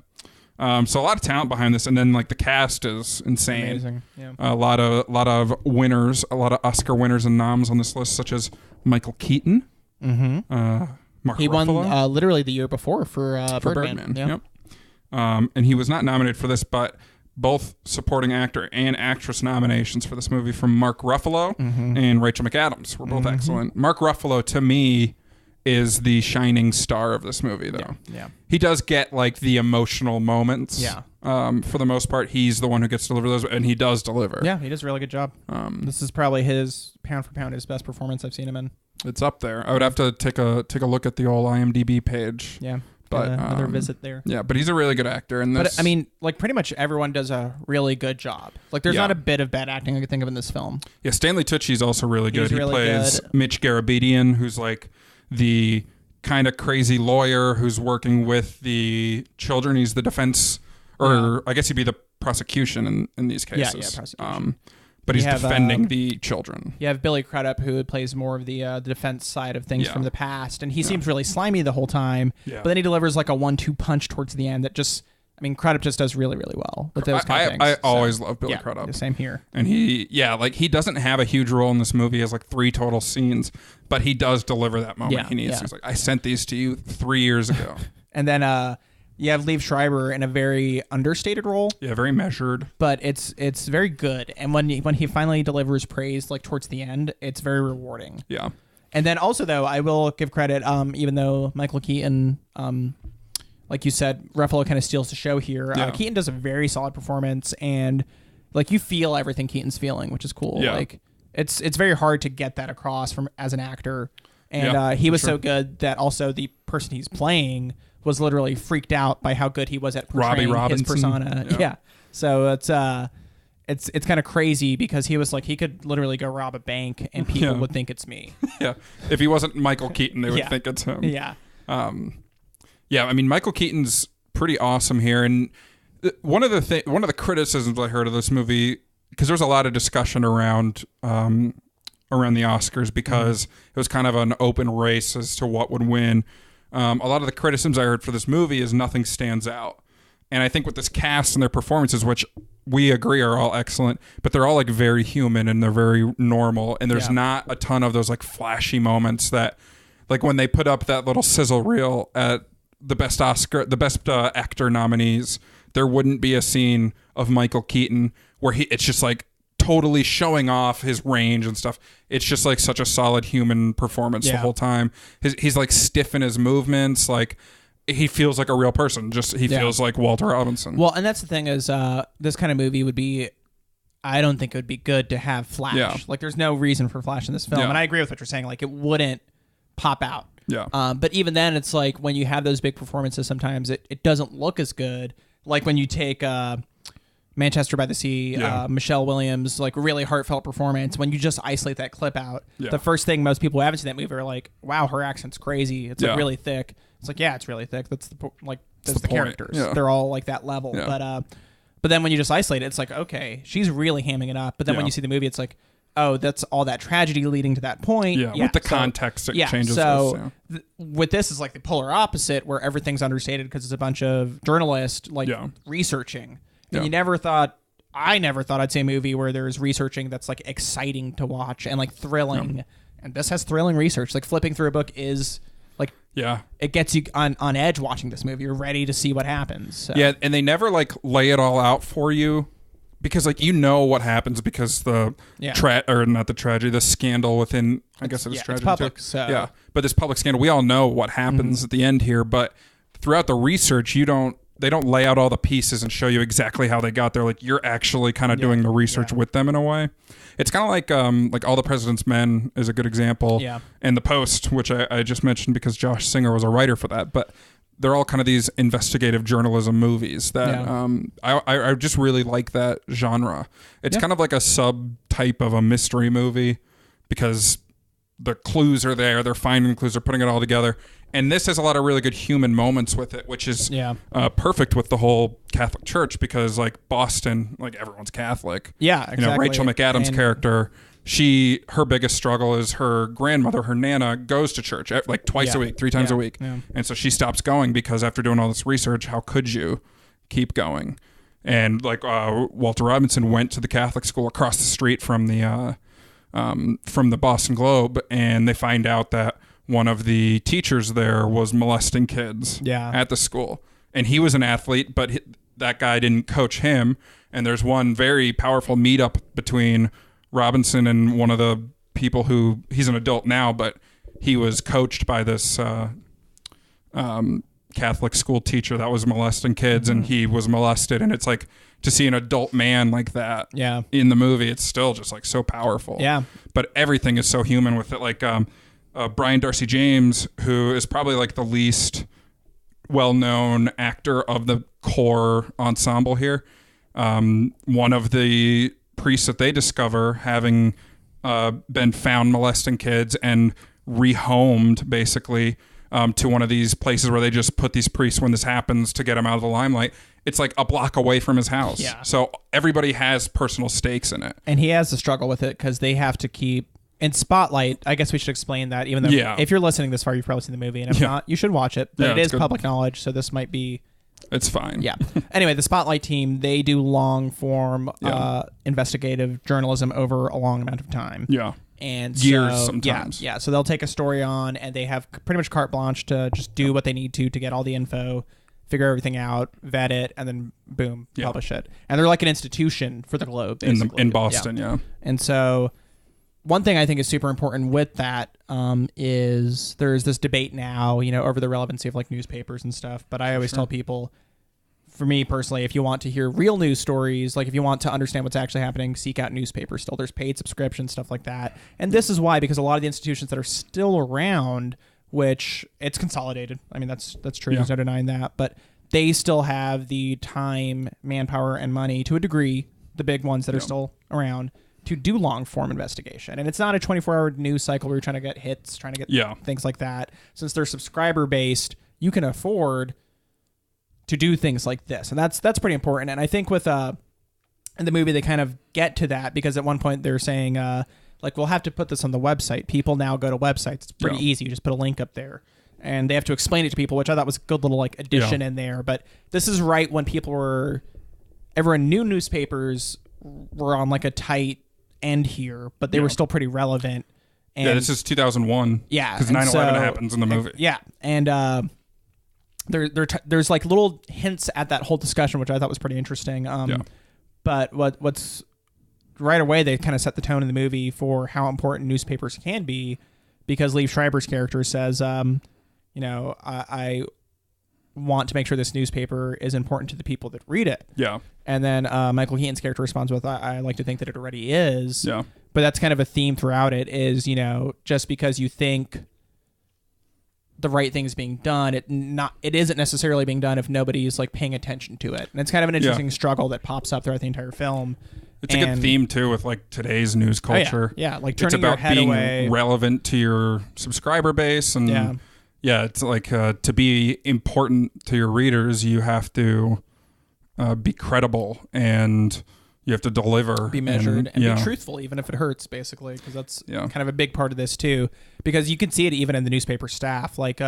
Speaker 1: so a lot of talent behind this, and then like the cast is insane.
Speaker 2: Amazing. Yeah.
Speaker 1: A lot of winners, a lot of Oscar winners and noms on this list, such as Michael Keaton.
Speaker 2: Mm-hmm.
Speaker 1: Mark
Speaker 2: Ruffalo.
Speaker 1: Won
Speaker 2: literally the year before for Birdman.
Speaker 1: Yep. And he was not nominated for this, but both supporting actor and actress nominations for this movie from Mark Ruffalo and Rachel McAdams were both excellent. Mark Ruffalo, to me, is the shining star of this movie, though.
Speaker 2: Yeah.
Speaker 1: He does get like the emotional moments.
Speaker 2: Yeah.
Speaker 1: For the most part, he's the one who gets to deliver those, and he does deliver.
Speaker 2: Yeah, he does a really good job. This is probably his pound for pound his best performance I've seen him in.
Speaker 1: It's up there. I would have to take a look at the old IMDb page.
Speaker 2: Yeah. But another visit there.
Speaker 1: Yeah, but he's a really good actor. And
Speaker 2: but I mean, like pretty much everyone does a really good job. Like there's not a bit of bad acting I could think of in this film.
Speaker 1: Yeah, Stanley Tucci's also really good. He
Speaker 2: really
Speaker 1: plays
Speaker 2: good.
Speaker 1: Mitch Garabedian, who's like the kind of crazy lawyer who's working with the children. He's the defense, or I guess he'd be the prosecution in these cases.
Speaker 2: Yeah, prosecution.
Speaker 1: But he's defending the children.
Speaker 2: You have Billy Crudup, who plays more of the defense side of things from the past, and he seems really slimy the whole time. Yeah. But then he delivers like a 1-2 punch towards the end that just, I mean, Crudup just does really, really well with those kind of things.
Speaker 1: I always love Billy Crudup.
Speaker 2: Same here.
Speaker 1: And he doesn't have a huge role in this movie. He has like 3 total scenes, but he does deliver that moment he needs. Yeah. He's like, I sent these to you 3 years ago.
Speaker 2: And then you have Liev Schreiber in a very understated role.
Speaker 1: Yeah, very measured.
Speaker 2: But it's very good. And when he finally delivers praise like towards the end, it's very rewarding.
Speaker 1: Yeah.
Speaker 2: And then also though, I will give credit, even though Michael Keaton, like you said, Ruffalo kind of steals the show here. Keaton does a very solid performance, and like you feel everything Keaton's feeling, which is cool. Yeah. Like it's very hard to get that across from as an actor. And he was so good that also the person he's playing was literally freaked out by how good he was at portraying his persona. Yeah. So it's kind of crazy because he was like, he could literally go rob a bank and people would think it's me.
Speaker 1: Yeah. If he wasn't Michael Keaton, they would think it's him.
Speaker 2: Yeah.
Speaker 1: Yeah. I mean, Michael Keaton's pretty awesome here. And one of the criticisms I heard of this movie, because there's a lot of discussion around the Oscars because it was kind of an open race as to what would win. A lot of the criticisms I heard for this movie is nothing stands out. And I think with this cast and their performances, which we agree are all excellent, but they're all like very human and they're very normal. And there's not a ton of those like flashy moments that, like when they put up that little sizzle reel at the best actor nominees, there wouldn't be a scene of Michael Keaton where it's just like totally showing off his range and stuff. It's just like such a solid human performance the whole time. He's like stiff in his movements. Like he feels like a real person. He feels like Walter Robinson.
Speaker 2: Well, and that's the thing is this kind of movie would be, I don't think it would be good to have Flash. Yeah. Like there's no reason for Flash in this film. And I agree with what you're saying. Like it wouldn't pop out.
Speaker 1: Yeah.
Speaker 2: But even then it's like when you have those big performances, sometimes it doesn't look as good. Like when you take Manchester by the Sea, Michelle Williams, like really heartfelt performance. When you just isolate that clip out, the first thing most people who haven't seen that movie are like, "Wow, her accent's crazy. It's like really thick." It's like, yeah, it's really thick. That's the characters. Yeah. They're all like that level. Yeah. But then when you just isolate it, it's like, okay, she's really hamming it up. But then when you see the movie, it's like, oh, that's all that tragedy leading to that point.
Speaker 1: Yeah, with the context, it changes.
Speaker 2: So with this is like the polar opposite, where everything's understated because it's a bunch of journalists researching. And I never thought I'd see a movie where there's researching that's like exciting to watch and like thrilling. Yeah. And this has thrilling research. Like flipping through a book is like, it gets you on edge watching this movie. You're ready to see what happens. So.
Speaker 1: Yeah, and they never like lay it all out for you because like you know what happens because the the scandal within, I guess it's tragedy.
Speaker 2: It's public,
Speaker 1: too.
Speaker 2: So.
Speaker 1: Yeah, but this public scandal, we all know what happens at the end here. But throughout the research, they don't lay out all the pieces and show you exactly how they got there. Like you're actually kind of doing the research with them in a way. It's kind of like All the President's Men is a good example. Yeah. And The Post, which I just mentioned because Josh Singer was a writer for that. But they're all kind of these investigative journalism movies that I just really like that genre. It's kind of like a subtype of a mystery movie because the clues are there. They're finding clues. They're putting it all together. And this has a lot of really good human moments with it, which is perfect with the whole Catholic Church because, like, Boston, like, everyone's Catholic.
Speaker 2: Yeah, exactly.
Speaker 1: You know, Rachel McAdams' character, her biggest struggle is her grandmother, her Nana, goes to church, like, twice a week, 3 times a week. Yeah. And so she stops going because after doing all this research, how could you keep going? And, like, Walter Robinson went to the Catholic school across the street from the Boston Globe, and they find out that one of the teachers there was molesting kids at the school. And he was an athlete, but that guy didn't coach him. And there's one very powerful meetup between Robinson and one of the people who, he's an adult now, but he was coached by this Catholic school teacher that was molesting kids, and he was molested. And it's like, to see an adult man like that in the movie, it's still just like so powerful. Yeah. But everything is so human with it. Like, Brian Darcy James, who is probably like the least well-known actor of the core ensemble here. One of the priests that they discover having been found molesting kids and rehomed basically to one of these places where they just put these priests when this happens to get them out of the limelight. It's like a block away from his house.
Speaker 2: Yeah.
Speaker 1: So everybody has personal stakes in it.
Speaker 2: And he has to struggle with it because they have to keep in spotlight. I guess we should explain that, even though if you're listening this far, you've probably seen the movie, and if not, you should watch it. But it is public knowledge, so this might be...
Speaker 1: It's fine.
Speaker 2: Yeah. Anyway, the Spotlight team, they do long form investigative journalism over a long amount of time.
Speaker 1: Yeah.
Speaker 2: And
Speaker 1: years sometimes.
Speaker 2: Yeah. So they'll take a story on, and they have pretty much carte blanche to just do what they need to get all the info, figure everything out, vet it, and then boom, publish it. And they're like an institution for the globe, basically.
Speaker 1: In Boston, yeah.
Speaker 2: And so one thing I think is super important with that is there's this debate now, over the relevancy of like newspapers and stuff. But I always tell people, for me personally, if you want to hear real news stories, like if you want to understand what's actually happening, seek out newspapers still. There's paid subscriptions, stuff like that. And this is why, because a lot of the institutions that are still around, which it's consolidated. I mean, that's true. There's no denying that. But they still have the time, manpower, and money to a degree, the big ones that are still around, to do long form investigation. And it's not a 24-hour news cycle where you're trying to get hits, trying to get things like that. Since they're subscriber based, you can afford to do things like this. And that's pretty important. And I think with in the movie they kind of get to that, because at one point they're saying like, we'll have to put this on the website. People now go to websites. It's pretty easy. You just put a link up there. And they have to explain it to people, which I thought was a good little like addition in there. But this is right when everyone knew newspapers were on like a tight end here, but they were still pretty relevant. And
Speaker 1: this is 2001. Yeah. Because 9/11 happens in the movie.
Speaker 2: Yeah. And there's like little hints at that whole discussion, which I thought was pretty interesting. But what's right away, they kind of set the tone in the movie for how important newspapers can be, because Liev Schreiber's character says, I want to make sure this newspaper is important to the people that read it.
Speaker 1: Yeah.
Speaker 2: And then Michael Keaton's character responds with, I like to think that it already is.
Speaker 1: Yeah.
Speaker 2: But that's kind of a theme throughout it is, just because you think the right thing's being done, it isn't necessarily being done if nobody's like paying attention to it. And it's kind of an interesting struggle that pops up throughout the entire film.
Speaker 1: It's a good theme too with like today's news culture.
Speaker 2: Yeah, like turning your head away.
Speaker 1: It's about being relevant to your subscriber base, and it's like to be important to your readers, you have to be credible, and you have to deliver,
Speaker 2: be measured, and be truthful, even if it hurts, basically, because that's kind of a big part of this too. Because you can see it even in the newspaper staff, like.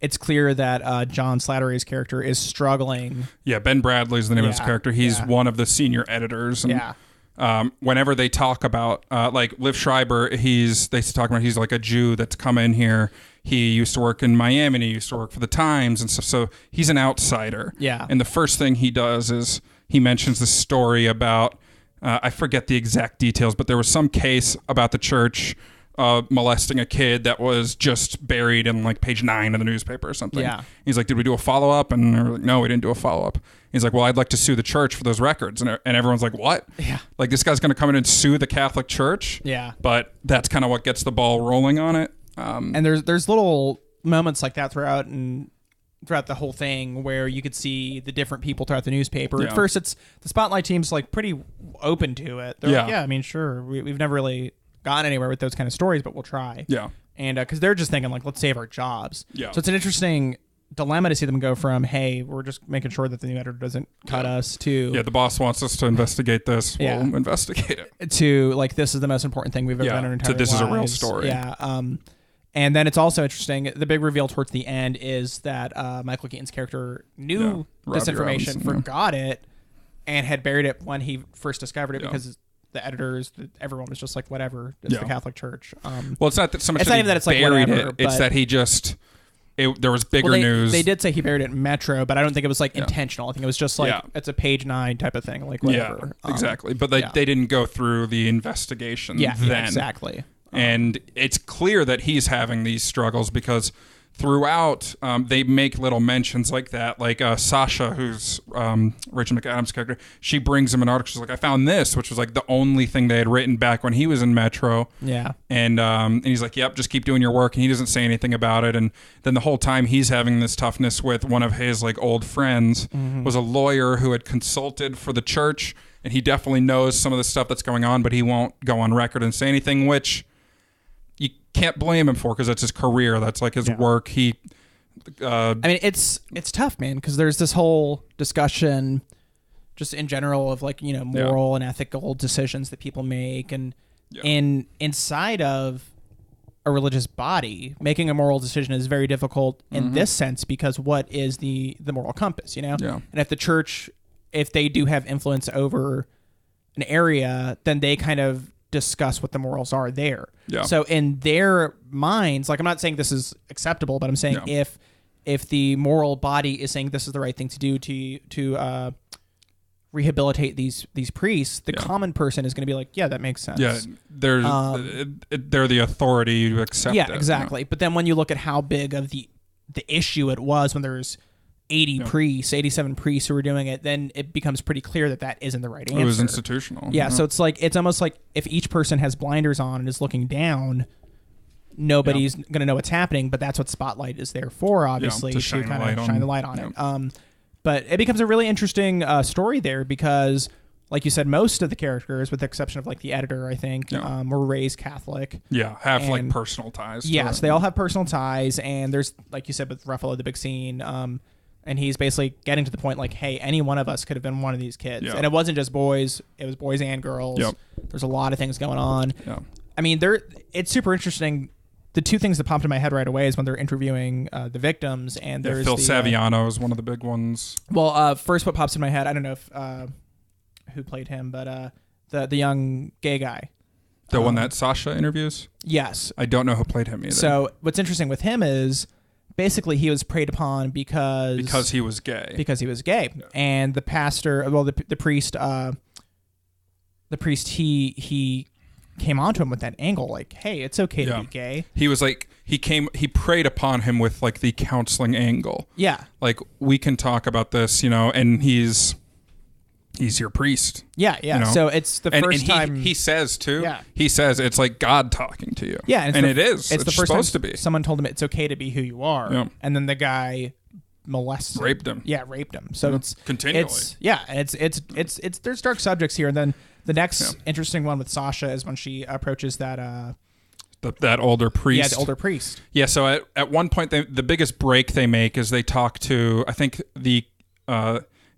Speaker 2: It's clear that John Slattery's character is struggling. Yeah,
Speaker 1: Ben Bradley's the name of his character. He's one of the senior editors. And, whenever they talk about, like Liev Schreiber, they talk about he's like a Jew that's come in here. He used to work in Miami, and he used to work for the Times and stuff. So he's an outsider.
Speaker 2: Yeah.
Speaker 1: And the first thing he does is he mentions the story about, I forget the exact details, but there was some case about the church molesting a kid that was just buried in like page 9 of the newspaper or something.
Speaker 2: Yeah.
Speaker 1: He's like, did we do a follow-up? And they're like, no, we didn't do a follow-up. He's like, well, I'd like to sue the church for those records. And everyone's like, what?
Speaker 2: Yeah.
Speaker 1: Like, this guy's going to come in and sue the Catholic Church?
Speaker 2: Yeah.
Speaker 1: But that's kind of what gets the ball rolling on it.
Speaker 2: And there's little moments like that throughout the whole thing where you could see the different people throughout the newspaper. At first, it's the Spotlight team's like pretty open to it. They're like, I mean, sure, we've never really gotten anywhere with those kind of stories, but we'll try.
Speaker 1: Yeah.
Speaker 2: And because they're just thinking like, let's save our jobs.
Speaker 1: Yeah.
Speaker 2: So it's an interesting dilemma to see them go from, hey, we're just making sure that the new editor doesn't cut us, to
Speaker 1: the boss wants us to investigate this. We'll investigate it.
Speaker 2: To like, this is the most important thing we've ever done in our entire lives.
Speaker 1: This is a real story.
Speaker 2: Yeah. And then it's also interesting, the big reveal towards the end is that Michael Keaton's character knew this information, forgot it, and had buried it when he first discovered it because the editors, everyone was just like, whatever, it's the Catholic Church.
Speaker 1: Well, it's not that so much.
Speaker 2: It's not even that it's like whatever.
Speaker 1: It's that he just. There was bigger news.
Speaker 2: They did say he buried it in Metro, but I don't think it was like intentional. I think it was just like it's a page 9 type of thing, like whatever.
Speaker 1: Yeah, exactly. But they didn't go through the investigation.
Speaker 2: Yeah, exactly.
Speaker 1: And it's clear that he's having these struggles because throughout, they make little mentions like that. Like Sasha, who's Rachel McAdams' character, she brings him an article. She's like, I found this, which was like the only thing they had written back when he was in Metro.
Speaker 2: Yeah.
Speaker 1: And he's like, yep, just keep doing your work. And he doesn't say anything about it. And then the whole time he's having this toughness with one of his like old friends, was a lawyer who had consulted for the church. And he definitely knows some of the stuff that's going on, but he won't go on record and say anything, which you can't blame him for because that's his career. That's like his work. I
Speaker 2: mean, it's tough, man, because there's this whole discussion just in general of like, moral and ethical decisions that people make. And inside of a religious body, making a moral decision is very difficult in this sense because what is the moral compass, Yeah. And if the church, if they do have influence over an area, then they kind of discuss what the morals are there. Yeah. So in their minds, like I'm not saying this is acceptable, but I'm saying if the moral body is saying this is the right thing to do to rehabilitate these priests, the common person is going to be like, yeah, that makes sense.
Speaker 1: Yeah, they're the authority to accept it.
Speaker 2: Yeah, exactly. But then when you look at how big of the issue it was when there's 87 priests who were doing it, then it becomes pretty clear that isn't the right answer.
Speaker 1: It was institutional.
Speaker 2: Yeah, so it's almost like if each person has blinders on and is looking down, nobody's going to know what's happening, but that's what Spotlight is there for, obviously, to kind of shine the light on it. But it becomes a really interesting story there because, like you said, most of the characters, with the exception of like the editor, I think, were raised Catholic.
Speaker 1: Yeah, have like personal ties.
Speaker 2: Yes, they all have personal ties, and there's, like you said, with Ruffalo, the big scene, and he's basically getting to the point like, hey, any one of us could have been one of these kids. Yeah. And it wasn't just boys, it was boys and girls. Yep. There's a lot of things going on. Yeah. I mean, it's super interesting. The two things that popped in my head right away is when they're interviewing the victims, and there's
Speaker 1: Phil Saviano is one of the big ones.
Speaker 2: Well, first what pops in my head, I don't know if who played him, but the young gay guy.
Speaker 1: The one that Sasha interviews?
Speaker 2: Yes.
Speaker 1: I don't know who played him either.
Speaker 2: So what's interesting with him is basically he was preyed upon because
Speaker 1: he was gay.
Speaker 2: Because he was gay. Yeah. And the pastor, well, the priest, he came onto him with that angle, like, hey, it's okay to be gay.
Speaker 1: He was like, he preyed upon him with like the counseling angle.
Speaker 2: Yeah.
Speaker 1: Like, we can talk about this, and he's your priest.
Speaker 2: Yeah, yeah. So it's the first time
Speaker 1: he says too. Yeah. He says it's like God talking to you.
Speaker 2: Yeah,
Speaker 1: and it is.
Speaker 2: It's the first
Speaker 1: supposed
Speaker 2: time
Speaker 1: to be.
Speaker 2: Someone told him it's okay to be who you are. Yeah. And then the guy
Speaker 1: raped him.
Speaker 2: Yeah, raped him. So it's
Speaker 1: continually.
Speaker 2: It's there's dark subjects here. And then the next interesting one with Sasha is when she approaches that
Speaker 1: that older priest.
Speaker 2: Yeah, the older priest.
Speaker 1: Yeah, so at one point the biggest break they make is they talk to, I think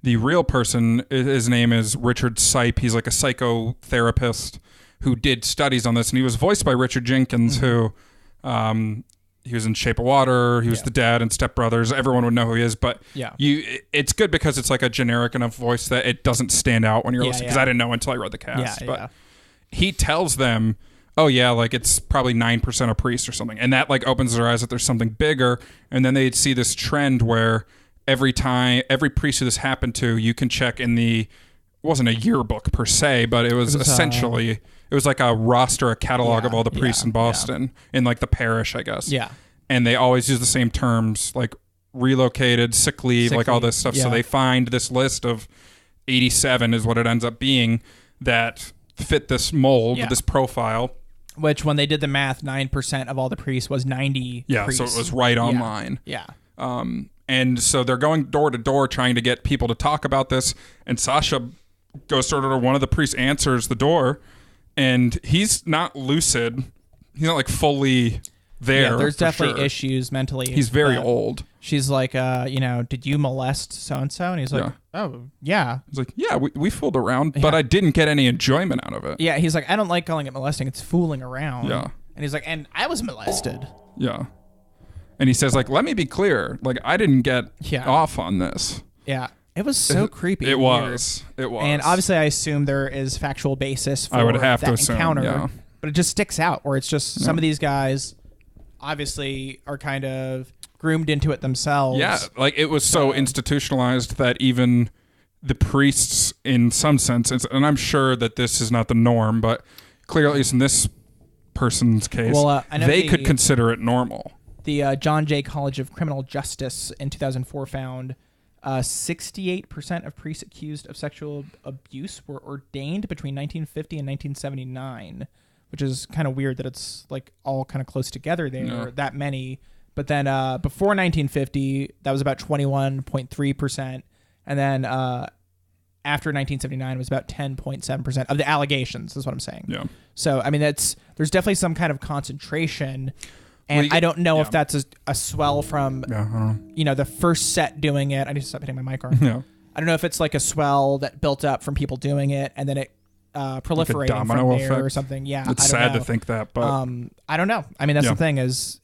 Speaker 1: the real person, his name is Richard Sipe. He's like a psychotherapist who did studies on this, and he was voiced by Richard Jenkins, who he was in Shape of Water. He was the dad in Step Brothers. Everyone would know who he is, but it's good because it's like a generic enough voice that it doesn't stand out when you're listening, because I didn't know until I read the cast. But he tells them, oh yeah, like it's probably 9% of priests or something, and that like opens their eyes that there's something bigger, and then they'd see this trend where every priest who this happened to, you can check in it wasn't a yearbook per se, but it was essentially, it was like a roster, a catalog of all the priests in Boston, in like the parish, I guess.
Speaker 2: Yeah.
Speaker 1: And they always use the same terms, like relocated, sick leave, like all this stuff. Yeah. So they find this list of 87 is what it ends up being that fit this mold, this profile.
Speaker 2: Which when they did the math, 9% of all the priests was 90 priests.
Speaker 1: So it was right on line.
Speaker 2: Yeah.
Speaker 1: And so they're going door to door trying to get people to talk about this. And Sasha goes sort of to one of the priests, answers the door, and he's not lucid. He's not like fully there.
Speaker 2: Yeah, there's definitely issues mentally.
Speaker 1: He's very old.
Speaker 2: She's like, did you molest so-and-so? And he's like, oh, yeah.
Speaker 1: He's like, yeah, we fooled around, but I didn't get any enjoyment out of it.
Speaker 2: Yeah, he's like, I don't like calling it molesting. It's fooling around.
Speaker 1: Yeah.
Speaker 2: And he's like, and I was molested.
Speaker 1: Yeah. And he says, like, let me be clear. Like, I didn't get off on this.
Speaker 2: Yeah. It was so creepy.
Speaker 1: It was.
Speaker 2: And obviously, I assume there is factual basis for
Speaker 1: I would have
Speaker 2: that
Speaker 1: to assume,
Speaker 2: encounter. But it just sticks out, where it's just some of these guys obviously are kind of groomed into it themselves.
Speaker 1: Yeah, like it was so institutionalized that even the priests, in some sense, and I'm sure that this is not the norm, but clearly, at least in this person's case, they could consider it normal.
Speaker 2: The John Jay College of Criminal Justice in 2004 found 68% of priests accused of sexual abuse were ordained between 1950 and 1979, which is kind of weird that it's like all kind of close together there, that many. But then before 1950, that was about 21.3%. And then after 1979, it was about 10.7% of the allegations, is what I'm saying.
Speaker 1: Yeah.
Speaker 2: So, I mean, there's definitely some kind of concentration. And I don't know if that's a swell from, the first set doing it. I need to stop hitting my mic arm.
Speaker 1: Yeah.
Speaker 2: I don't know if it's like a swell that built up from people doing it and then it proliferating
Speaker 1: like
Speaker 2: from there
Speaker 1: effect.
Speaker 2: Or something. Yeah.
Speaker 1: It's sad to think that, but
Speaker 2: I don't know. I mean, that's the thing is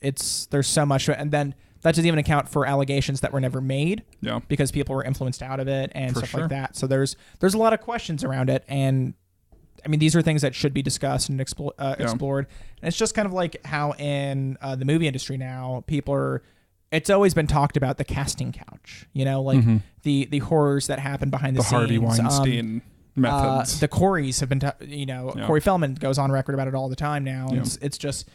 Speaker 2: there's so much, and then that doesn't even account for allegations that were never made.
Speaker 1: Yeah.
Speaker 2: Because people were influenced out of it and stuff like
Speaker 1: sure.
Speaker 2: that. So there's a lot of questions around it, and I mean, these are things that should be discussed and explored. And it's just kind of like how in the movie industry now, it's always been talked about the casting couch, the horrors that happen behind the scenes.
Speaker 1: The Harvey Weinstein methods.
Speaker 2: The Coreys have been, Corey Feldman goes on record about it all the time now.
Speaker 1: Yeah.
Speaker 2: It's just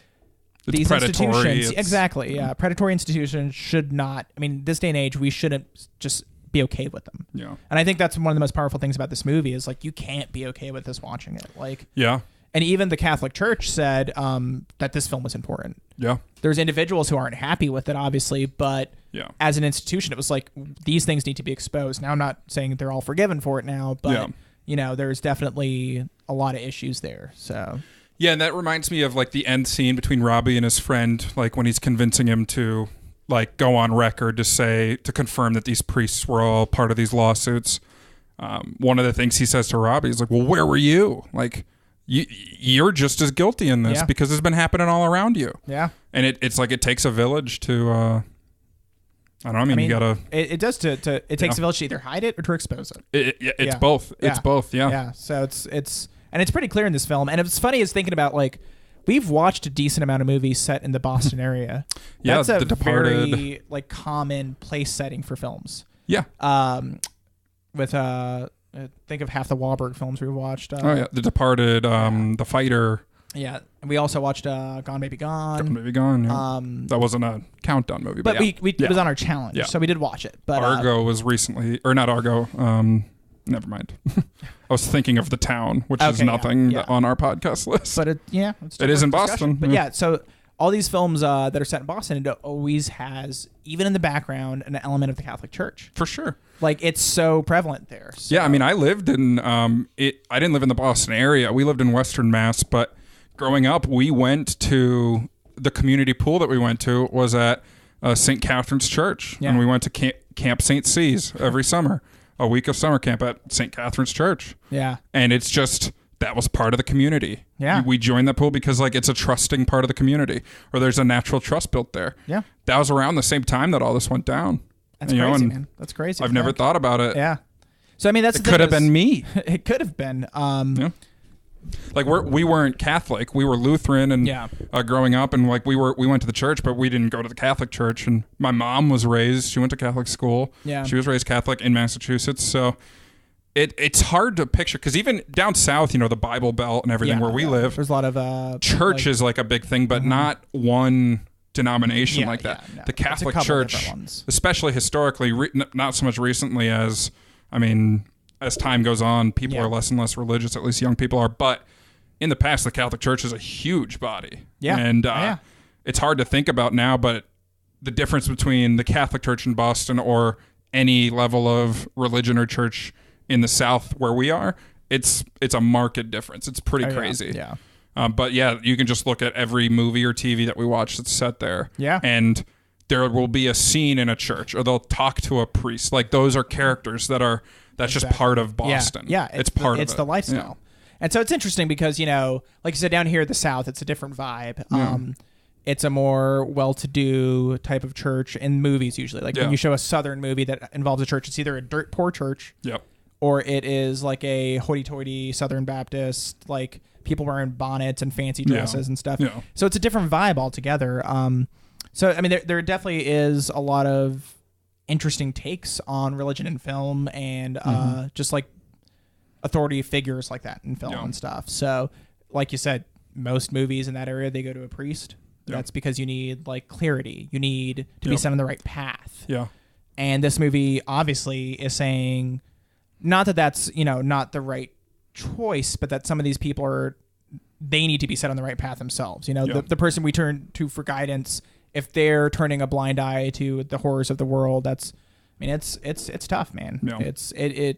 Speaker 1: it's
Speaker 2: these
Speaker 1: predatory.
Speaker 2: institutions. Exactly. Yeah. Predatory institutions should not, I mean, this day and age, we shouldn't just be okay with them.
Speaker 1: Yeah.
Speaker 2: And I think that's one of the most powerful things about this movie is like you can't be okay with us watching it. Like and even the Catholic Church said that this film was important.
Speaker 1: Yeah.
Speaker 2: There's individuals who aren't happy with it, obviously, but as an institution, it was like these things need to be exposed. Now, I'm not saying they're all forgiven for it now, but there's definitely a lot of issues there. So
Speaker 1: yeah, and that reminds me of like the end scene between Robbie and his friend, like when he's convincing him to like go on record to confirm that these priests were all part of these lawsuits. One of the things he says to Robbie is like, well, where were you? Like you're just as guilty in this because it's been happening all around you.
Speaker 2: Yeah.
Speaker 1: And it's like, it takes a village to, I don't know. I mean, you gotta,
Speaker 2: it does it takes a village to either hide it or to expose it.
Speaker 1: It's both. It's both. Yeah.
Speaker 2: Yeah. So it's pretty clear in this film. And it's funny is thinking about like, we've watched a decent amount of movies set in the Boston area. That's a very like common place setting for films.
Speaker 1: Yeah.
Speaker 2: With think of half the Wahlberg films we watched.
Speaker 1: The Departed, The Fighter.
Speaker 2: Yeah, and we also watched Gone Baby Gone.
Speaker 1: Gone Baby Gone. Yeah. That wasn't a countdown movie, but
Speaker 2: we it was on our challenge, so we did watch it. But
Speaker 1: Argo was recently, or not Argo. Never mind. I was thinking of The Town, which is nothing on our podcast list.
Speaker 2: But it
Speaker 1: is in Boston.
Speaker 2: But yeah, so all these films that are set in Boston, it always has, even in the background, an element of the Catholic Church.
Speaker 1: For sure.
Speaker 2: Like, it's so prevalent there. So.
Speaker 1: Yeah, I mean, I lived in, I didn't live in the Boston area. We lived in Western Mass, but growing up, we went to, the community pool that we went to was at St. Catherine's Church. Yeah. And we went to Camp St. C's every summer. A week of summer camp at St. Catherine's Church. Yeah. And it's just, that was part of the community. Yeah. We joined that pool because like it's a trusting part of the community, or there's a natural trust built there. Yeah. That was around the same time that all this went down.
Speaker 2: That's crazy, man. That's crazy.
Speaker 1: I've never thought about it.
Speaker 2: Yeah. So I mean,
Speaker 1: it could have been me.
Speaker 2: It could have been. Yeah.
Speaker 1: Like we weren't Catholic, we were Lutheran, and growing up, and like we went to the church, but we didn't go to the Catholic church. And my mom was raised; she went to Catholic school. Yeah, she was raised Catholic in Massachusetts. So it's hard to picture because even down south, the Bible Belt and everything where we live,
Speaker 2: there's a lot of
Speaker 1: church is like a big thing, but not one denomination like that. No. The Catholic Church, especially historically, not so much recently as as time goes on, people are less and less religious, at least young people are. But in the past, the Catholic Church is a huge body. Yeah. And it's hard to think about now, but the difference between the Catholic Church in Boston or any level of religion or church in the South where we are, it's a marked difference. It's pretty crazy. Yeah. But yeah, you can just look at every movie or TV that we watch that's set there. Yeah. And there will be a scene in a church, or they'll talk to a priest. Like those are characters that's just part of Boston. Yeah, it's part of it.
Speaker 2: It's the lifestyle. Yeah. And so it's interesting because, like you said, down here in the South, it's a different vibe. It's a more well-to-do type of church in movies usually. Like when you show a Southern movie that involves a church, it's either a dirt poor church or it is like a hoity-toity Southern Baptist, like people wearing bonnets and fancy dresses and stuff. Yeah. So it's a different vibe altogether. So, I mean, there definitely is a lot of interesting takes on religion in film and just like authority figures like that in film and stuff. So like you said, most movies in that area, they go to a priest. That's because you need like clarity. You need to be set on the right path.
Speaker 1: Yeah.
Speaker 2: And this movie obviously is saying, not that that's, not the right choice, but that some of these people they need to be set on the right path themselves. The person we turn to for guidance, if they're turning a blind eye to the horrors of the world, it's tough, man. Yeah.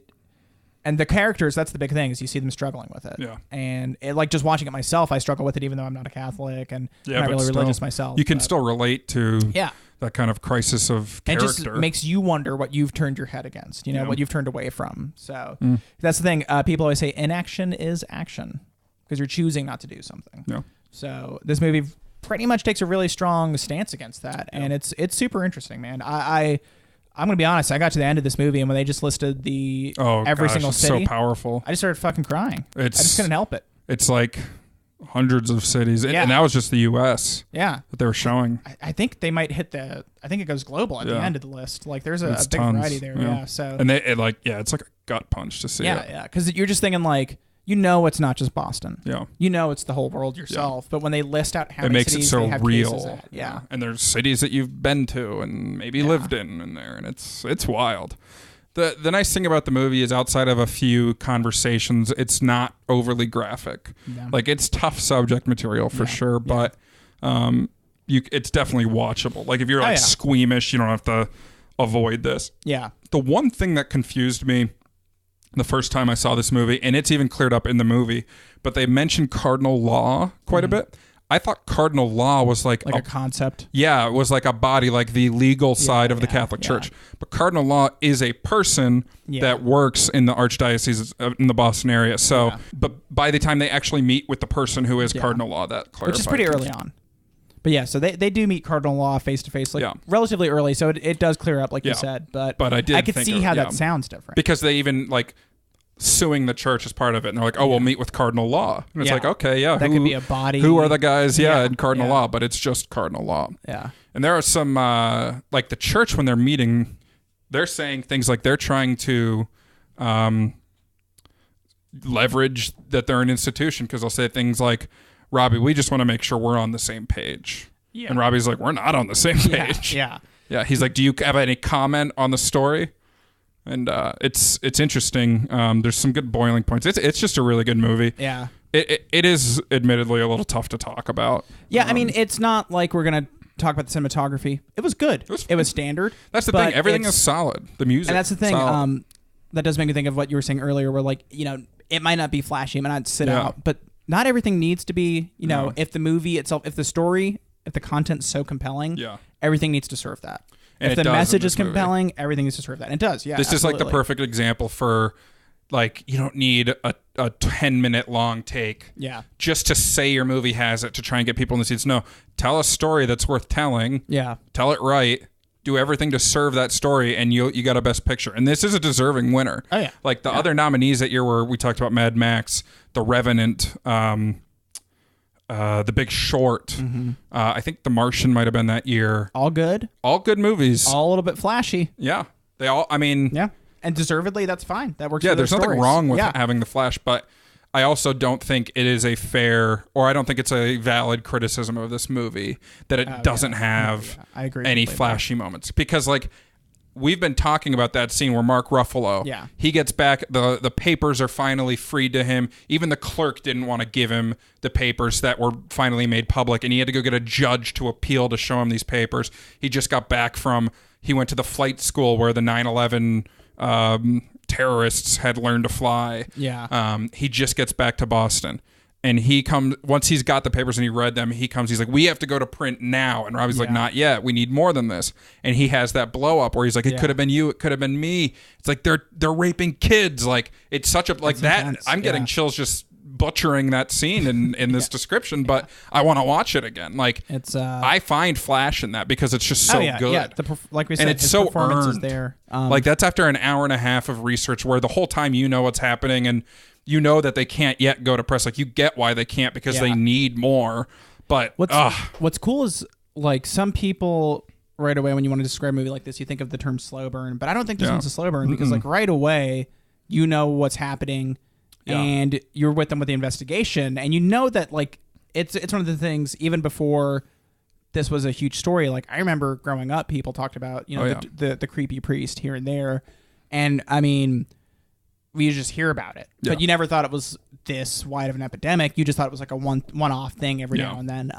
Speaker 2: And the characters, that's the big thing, is you see them struggling with it.
Speaker 1: Yeah.
Speaker 2: And just watching it myself, I struggle with it even though I'm not a Catholic and I'm not really religious myself.
Speaker 1: You can still relate to that kind of crisis of character.
Speaker 2: It just makes you wonder what you've turned your head against, what you've turned away from. So that's the thing. People always say inaction is action because you're choosing not to do something.
Speaker 1: Yeah.
Speaker 2: So this movie pretty much takes a really strong stance against that. Yeah. And it's super interesting, man. I'm going to be honest. I got to the end of this movie, and when they just listed every single city,
Speaker 1: so powerful.
Speaker 2: I just started fucking crying. I just couldn't help it.
Speaker 1: It's like hundreds of cities, and that was just the U.S.
Speaker 2: Yeah,
Speaker 1: that they were showing.
Speaker 2: I think they might hit I think it goes global at the end of the list. Like there's a big variety there. Yeah. So
Speaker 1: and it's like a gut punch to see.
Speaker 2: Yeah, because you're just thinking like. It's not just Boston.
Speaker 1: Yeah.
Speaker 2: It's the whole world yourself. Yeah. But when they list out how many cities
Speaker 1: it
Speaker 2: they have
Speaker 1: real.
Speaker 2: Cases at. Yeah.
Speaker 1: And there's cities that you've been to and maybe lived in there, and it's wild. The nice thing about the movie is outside of a few conversations, it's not overly graphic. Yeah. Like it's tough subject material for sure, but it's definitely watchable. Like if you're squeamish, you don't have to avoid this.
Speaker 2: Yeah.
Speaker 1: The one thing that confused me the first time I saw this movie, and it's even cleared up in the movie, but they mentioned cardinal law quite a bit. I thought cardinal law was like
Speaker 2: a concept.
Speaker 1: Yeah, it was like a body, like the legal side of the Catholic Church. But cardinal law is a person that works in the archdiocese in the Boston area. So, but by the time they actually meet with the person who is cardinal law, that clarifies.
Speaker 2: Which is pretty early on. But yeah, so they do meet cardinal law face to face, relatively early, so it does clear up, like you said. But I could see how that sounds different
Speaker 1: because they even like suing the church as part of it, and they're like, "Oh, we'll meet with cardinal law," and it's like, "Okay, that
Speaker 2: could be a body.
Speaker 1: Who are the guys? In cardinal law, but it's just cardinal law."
Speaker 2: Yeah,
Speaker 1: and there are some like the church when they're meeting, they're saying things like they're trying to leverage that they're an institution because they'll say things like, Robbie, we just want to make sure we're on the same page. Yeah. And Robbie's like, we're not on the same page.
Speaker 2: Yeah.
Speaker 1: Yeah. He's like, do you have any comment on the story? And it's interesting. There's some good boiling points. It's just a really good movie.
Speaker 2: Yeah.
Speaker 1: It is admittedly a little tough to talk about.
Speaker 2: Yeah. I mean, it's not like we're going to talk about the cinematography. It was good. It was standard.
Speaker 1: That's the thing. Everything is solid. The music.
Speaker 2: And that's the thing. That does make me think of what you were saying earlier where like, it might not be flashy. It might not sit out, but not everything needs to be, if the movie itself, if the story, if the content's so compelling, everything needs to serve that.
Speaker 1: And
Speaker 2: if the message is compelling, everything needs to serve that. And it does, yeah.
Speaker 1: This is like the perfect example for, like, you don't need a 10-minute long take just to say your movie has it to try and get people in the seats. No, tell a story that's worth telling.
Speaker 2: Yeah.
Speaker 1: Tell it right. Do everything to serve that story, and you got a Best Picture. And this is a deserving winner.
Speaker 2: Oh, yeah.
Speaker 1: Like, the other nominees that year were, we talked about Mad Max, The Revenant, The Big Short. Mm-hmm. I think The Martian might have been that year.
Speaker 2: All good.
Speaker 1: All good movies.
Speaker 2: All a little bit flashy.
Speaker 1: Yeah. They all, I mean...
Speaker 2: Yeah. And deservedly, that's fine. That works for
Speaker 1: there's
Speaker 2: their stories.
Speaker 1: Nothing wrong with having the flash, but... I also don't think it is a fair, or I don't think it's a valid criticism of this movie that it doesn't have
Speaker 2: I agree
Speaker 1: any flashy moments. Because, like, we've been talking about that scene where Mark Ruffalo, he gets back, the papers are finally freed to him. Even the clerk didn't want to give him the papers that were finally made public, and he had to go get a judge to appeal to show him these papers. He just got back he went to the flight school where the 9/11 terrorists had learned to fly.
Speaker 2: Yeah.
Speaker 1: He just gets back to Boston, and he comes once he's got the papers and he read them. He's like, "We have to go to print now." And Robbie's like, "Not yet. We need more than this." And he has that blow up where he's like, "It could have been you. It could have been me." It's like they're raping kids. Like it's such a like it's that. Intense. I'm getting chills just butchering that scene in this description, but I want to watch it again. Like
Speaker 2: it's
Speaker 1: I find flash in that because it's just so good.
Speaker 2: Yeah, like we said,
Speaker 1: and it's so
Speaker 2: performance
Speaker 1: earned.
Speaker 2: Is there.
Speaker 1: Like that's after an hour and a half of research where the whole time you know what's happening and you know that they can't yet go to press. Like you get why they can't because they need more. But
Speaker 2: what's cool is like some people right away when you want to describe a movie like this, you think of the term slow burn, but I don't think this one's a slow burn because like right away you know what's happening. And you're with them with the investigation, and you know that like it's one of the things even before this was a huge story. Like I remember growing up, people talked about the creepy priest here and there, and I mean, we just hear about it, but you never thought it was this wide of an epidemic. You just thought it was like a one-off thing every now and then.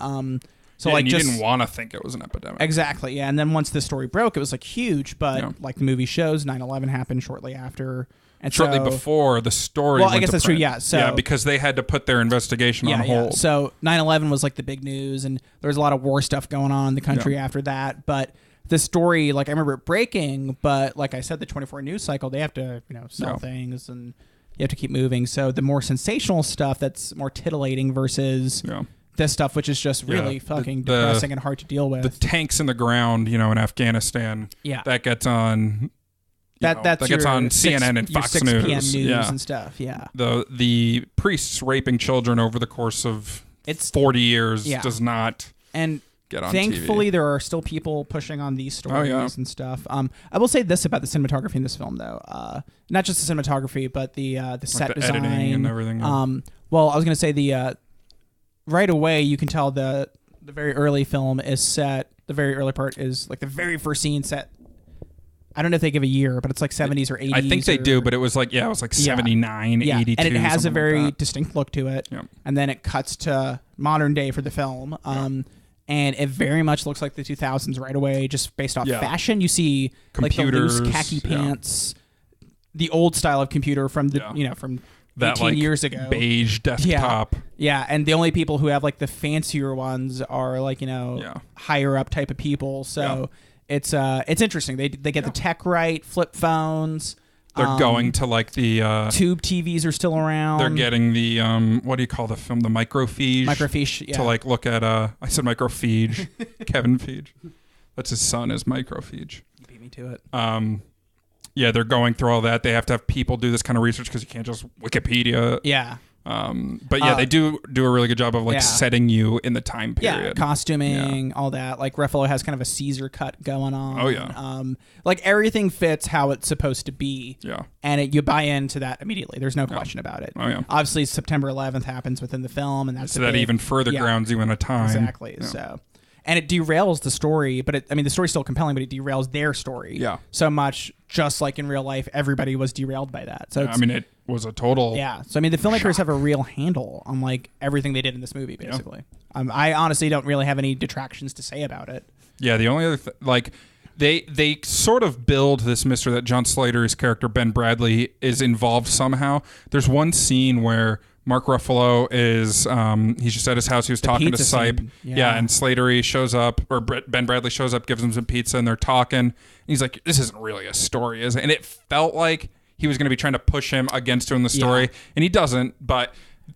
Speaker 2: So like,
Speaker 1: and you didn't want to think it was an epidemic.
Speaker 2: Exactly, yeah. And then once the story broke, it was like huge. But like the movie shows, 9/11 happened shortly after. And
Speaker 1: shortly before the story.
Speaker 2: Well, I guess that's true. Yeah. So
Speaker 1: because they had to put their investigation on hold.
Speaker 2: Yeah. So 9/11 was like the big news, and there was a lot of war stuff going on in the country after that. But the story, like I remember it breaking, but like I said, the 24 news cycle, they have to sell things and you have to keep moving. So the more sensational stuff that's more titillating versus this stuff, which is just really fucking depressing and hard to deal with.
Speaker 1: The tanks in the ground, in Afghanistan.
Speaker 2: Yeah.
Speaker 1: That gets on.
Speaker 2: That
Speaker 1: gets on CNN and Fox
Speaker 2: 6
Speaker 1: News.
Speaker 2: PM news and stuff. Yeah.
Speaker 1: The priests raping children over the course of 40 years does not get on
Speaker 2: thankfully,
Speaker 1: TV.
Speaker 2: there are still people pushing on these stories and stuff. I will say this about the cinematography in this film, though. Not just the cinematography, but the set
Speaker 1: the
Speaker 2: design
Speaker 1: editing and everything.
Speaker 2: Well, I was going to say right away you can tell the very early film is set. The very early part is like the very first scene set. I don't know if they give a year, but it's like 70s or 80s.
Speaker 1: I think they do, but it was like 79, 82.
Speaker 2: And it has a very
Speaker 1: like
Speaker 2: distinct look to it.
Speaker 1: Yeah.
Speaker 2: And then it cuts to modern day for the film. And it very much looks like the 2000s right away, just based off fashion. You see
Speaker 1: computers,
Speaker 2: like the loose khaki pants, the old style of computer from the from
Speaker 1: that
Speaker 2: 18 years ago,
Speaker 1: beige desktop.
Speaker 2: Yeah, and the only people who have like the fancier ones are like higher up type of people. So. It's interesting. They get the tech right, flip phones.
Speaker 1: They're going to like the
Speaker 2: tube TVs are still around.
Speaker 1: They're getting the what do you call the film? The microfiche.
Speaker 2: Microfiche, yeah.
Speaker 1: To like look at I said microfiche. Kevin Feige. That's his son is microfiche.
Speaker 2: Beat me to it.
Speaker 1: They're going through all that. They have to have people do this kind of research because you can't just Wikipedia.
Speaker 2: Yeah.
Speaker 1: But they do a really good job of setting you in the time period.
Speaker 2: Yeah, costuming, all that. Like Ruffalo has kind of a Caesar cut going on.
Speaker 1: Oh yeah.
Speaker 2: Like everything fits how it's supposed to be.
Speaker 1: Yeah.
Speaker 2: And you buy into that immediately. There's no question about it.
Speaker 1: Oh yeah.
Speaker 2: Obviously, September 11th happens within the film, and that's
Speaker 1: that even further grounds you in a time.
Speaker 2: Exactly. Yeah. So. And it derails the story, but the story's still compelling, but it derails their story.
Speaker 1: Yeah.
Speaker 2: So much, just like in real life, everybody was derailed by that. So
Speaker 1: it was a total.
Speaker 2: Yeah. So the filmmakers have a real handle on like everything they did in this movie, basically. Yeah. I honestly don't really have any detractions to say about it.
Speaker 1: Yeah. The only other they sort of build this mystery that John Slater's character Ben Bradley is involved somehow. There's one scene where Mark Ruffalo is he's just at his house. He was talking to Sipe. And Slatery shows up, or Ben Bradley shows up, gives him some pizza, and they're talking. And he's like, "This isn't really a story, is it?" And it felt like he was going to be trying to push him against doing the story, and he doesn't. But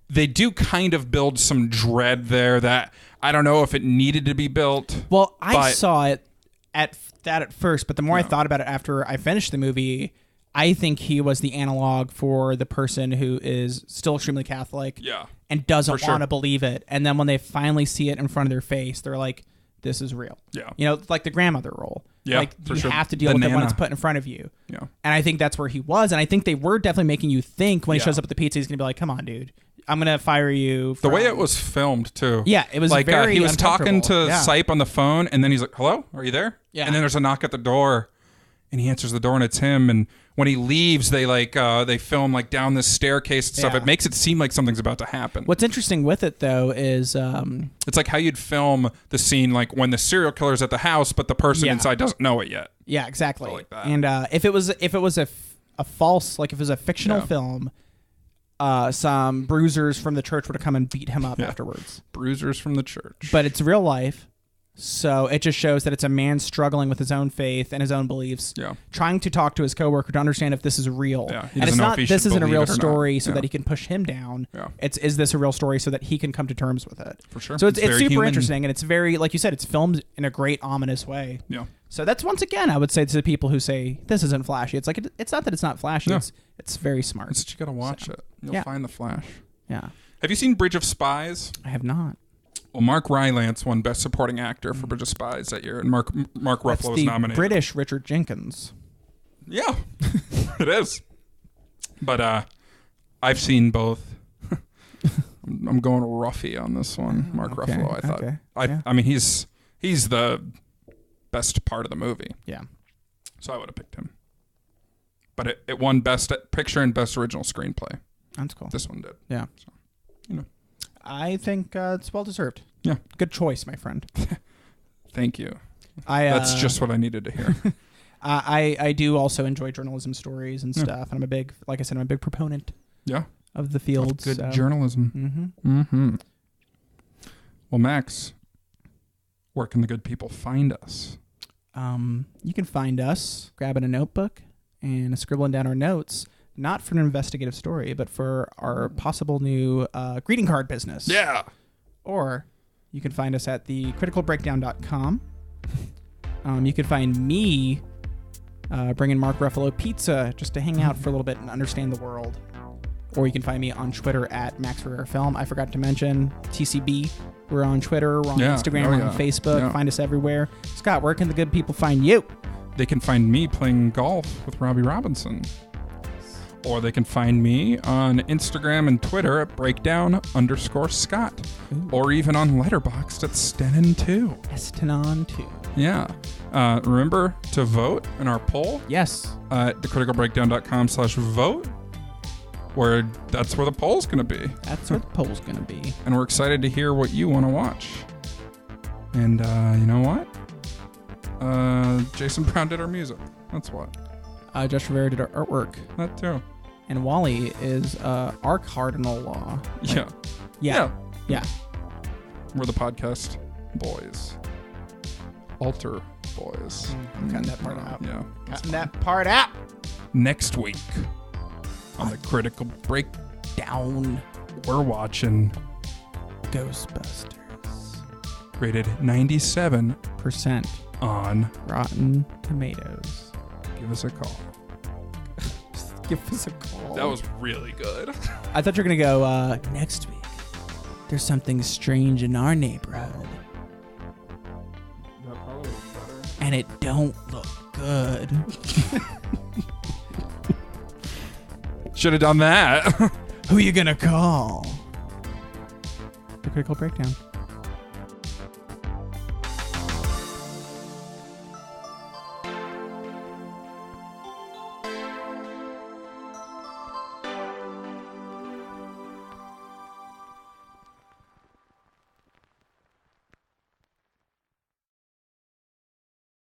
Speaker 1: they do kind of build some dread there that I don't know if it needed to be built.
Speaker 2: Well, I saw it at first, but the more I thought about it after I finished the movie, I think he was the analog for the person who is still extremely Catholic and doesn't want to believe it. And then when they finally see it in front of their face, they're like, this is real. Yeah. Like the grandmother role. Yeah, like you have to deal with it when it's put in front of you. Yeah. And I think that's where he was. And I think they were definitely making you think when he shows up at the pizza, he's going to be like, come on, dude. I'm going to fire you.
Speaker 1: The way it was filmed, too.
Speaker 2: Yeah, it was like very
Speaker 1: he was talking to Sipe on the phone, and then he's like, hello? Are you there? Yeah. And then there's a knock at the door, and he answers the door, and it's him. And when he leaves, they they film like down this staircase and stuff. It makes it seem like something's about to happen.
Speaker 2: What's interesting with it, though, is
Speaker 1: it's like how you'd film the scene like when the serial killer's at the house, but the person inside doesn't know it yet.
Speaker 2: Yeah, exactly.
Speaker 1: So like that.
Speaker 2: And if it was a false, like if it was a fictional film, some bruisers from the church would have come and beat him up afterwards.
Speaker 1: Bruisers from the church.
Speaker 2: But it's real life. So it just shows that it's a man struggling with his own faith and his own beliefs, trying to talk to his coworker to understand if this is real.
Speaker 1: Yeah,
Speaker 2: and it's not, this isn't a real story so that he can push him down. Yeah. Is this a real story so that he can come to terms with it?
Speaker 1: For sure.
Speaker 2: So it's super interesting, and it's very, like you said, it's filmed in a great ominous way. Yeah. So that's, once again, I would say to the people who say this isn't flashy. It's like, it's not that it's not flashy. No. It's very smart.
Speaker 1: It's that you got to watch it. You'll find the flash.
Speaker 2: Yeah.
Speaker 1: Have you seen Bridge of Spies?
Speaker 2: I have not.
Speaker 1: Well, Mark Rylance won Best Supporting Actor for Bridge of Spies that year, and Mark Ruffalo was nominated.
Speaker 2: British Richard Jenkins.
Speaker 1: Yeah, it is. But I've seen both. I'm going roughy on this one, Mark Ruffalo. I thought. I mean, he's He's the best part of the movie.
Speaker 2: Yeah.
Speaker 1: So I would have picked him. But it won Best Picture and Best Original Screenplay.
Speaker 2: That's cool.
Speaker 1: This one did.
Speaker 2: Yeah.
Speaker 1: So, you know.
Speaker 2: I think it's well deserved.
Speaker 1: Yeah.
Speaker 2: Good choice, my friend.
Speaker 1: Thank you. That's just what I needed to hear.
Speaker 2: I do also enjoy journalism stories and stuff, and I'm a big proponent.
Speaker 1: Yeah.
Speaker 2: Of the field.
Speaker 1: Good journalism. Well, Max, where can the good people find us?
Speaker 2: You can find us grabbing a notebook and scribbling down our notes, not for an investigative story, but for our possible new greeting card business.
Speaker 1: Yeah.
Speaker 2: Or you can find us at thecriticalbreakdown.com. You can find me bringing Mark Ruffalo pizza just to hang out for a little bit and understand the world. Or you can find me on Twitter at MaxRareFilm. I forgot to mention TCB. We're on Twitter, we're on Instagram, we're on Facebook. Yeah. Find us everywhere. Scott, where can the good people find you?
Speaker 1: They can find me playing golf with Robbie Robinson. Or they can find me on Instagram and Twitter at breakdown_Scott. Ooh. Or even on Letterboxd at Stenon2.
Speaker 2: Stenon2.
Speaker 1: Yeah. Remember to vote in our poll?
Speaker 2: Yes.
Speaker 1: At thecriticalbreakdown.com/vote. Where that's where the poll's going to be.
Speaker 2: That's where the poll's going to be.
Speaker 1: And we're excited to hear what you want to watch. And you know what? Jason Brown did our music. That's what.
Speaker 2: Josh Rivera did our artwork.
Speaker 1: That too.
Speaker 2: And Wally is our cardinal law.
Speaker 1: Like,
Speaker 2: yeah.
Speaker 1: We're the podcast boys. Altar boys.
Speaker 2: I'm cutting that part out.
Speaker 1: Yeah.
Speaker 2: Cutting that part out.
Speaker 1: Next week on the Critical Breakdown, we're watching
Speaker 2: Ghostbusters.
Speaker 1: Rated 97% on
Speaker 2: Rotten Tomatoes.
Speaker 1: Give us a call.
Speaker 2: Give us a call.
Speaker 1: That was really good.
Speaker 2: I thought you were going to go, next week, there's something strange in our neighborhood.
Speaker 1: That probably looks better.
Speaker 2: And it don't look good.
Speaker 1: Should have done that.
Speaker 2: Who you going to call? The Critical Breakdown.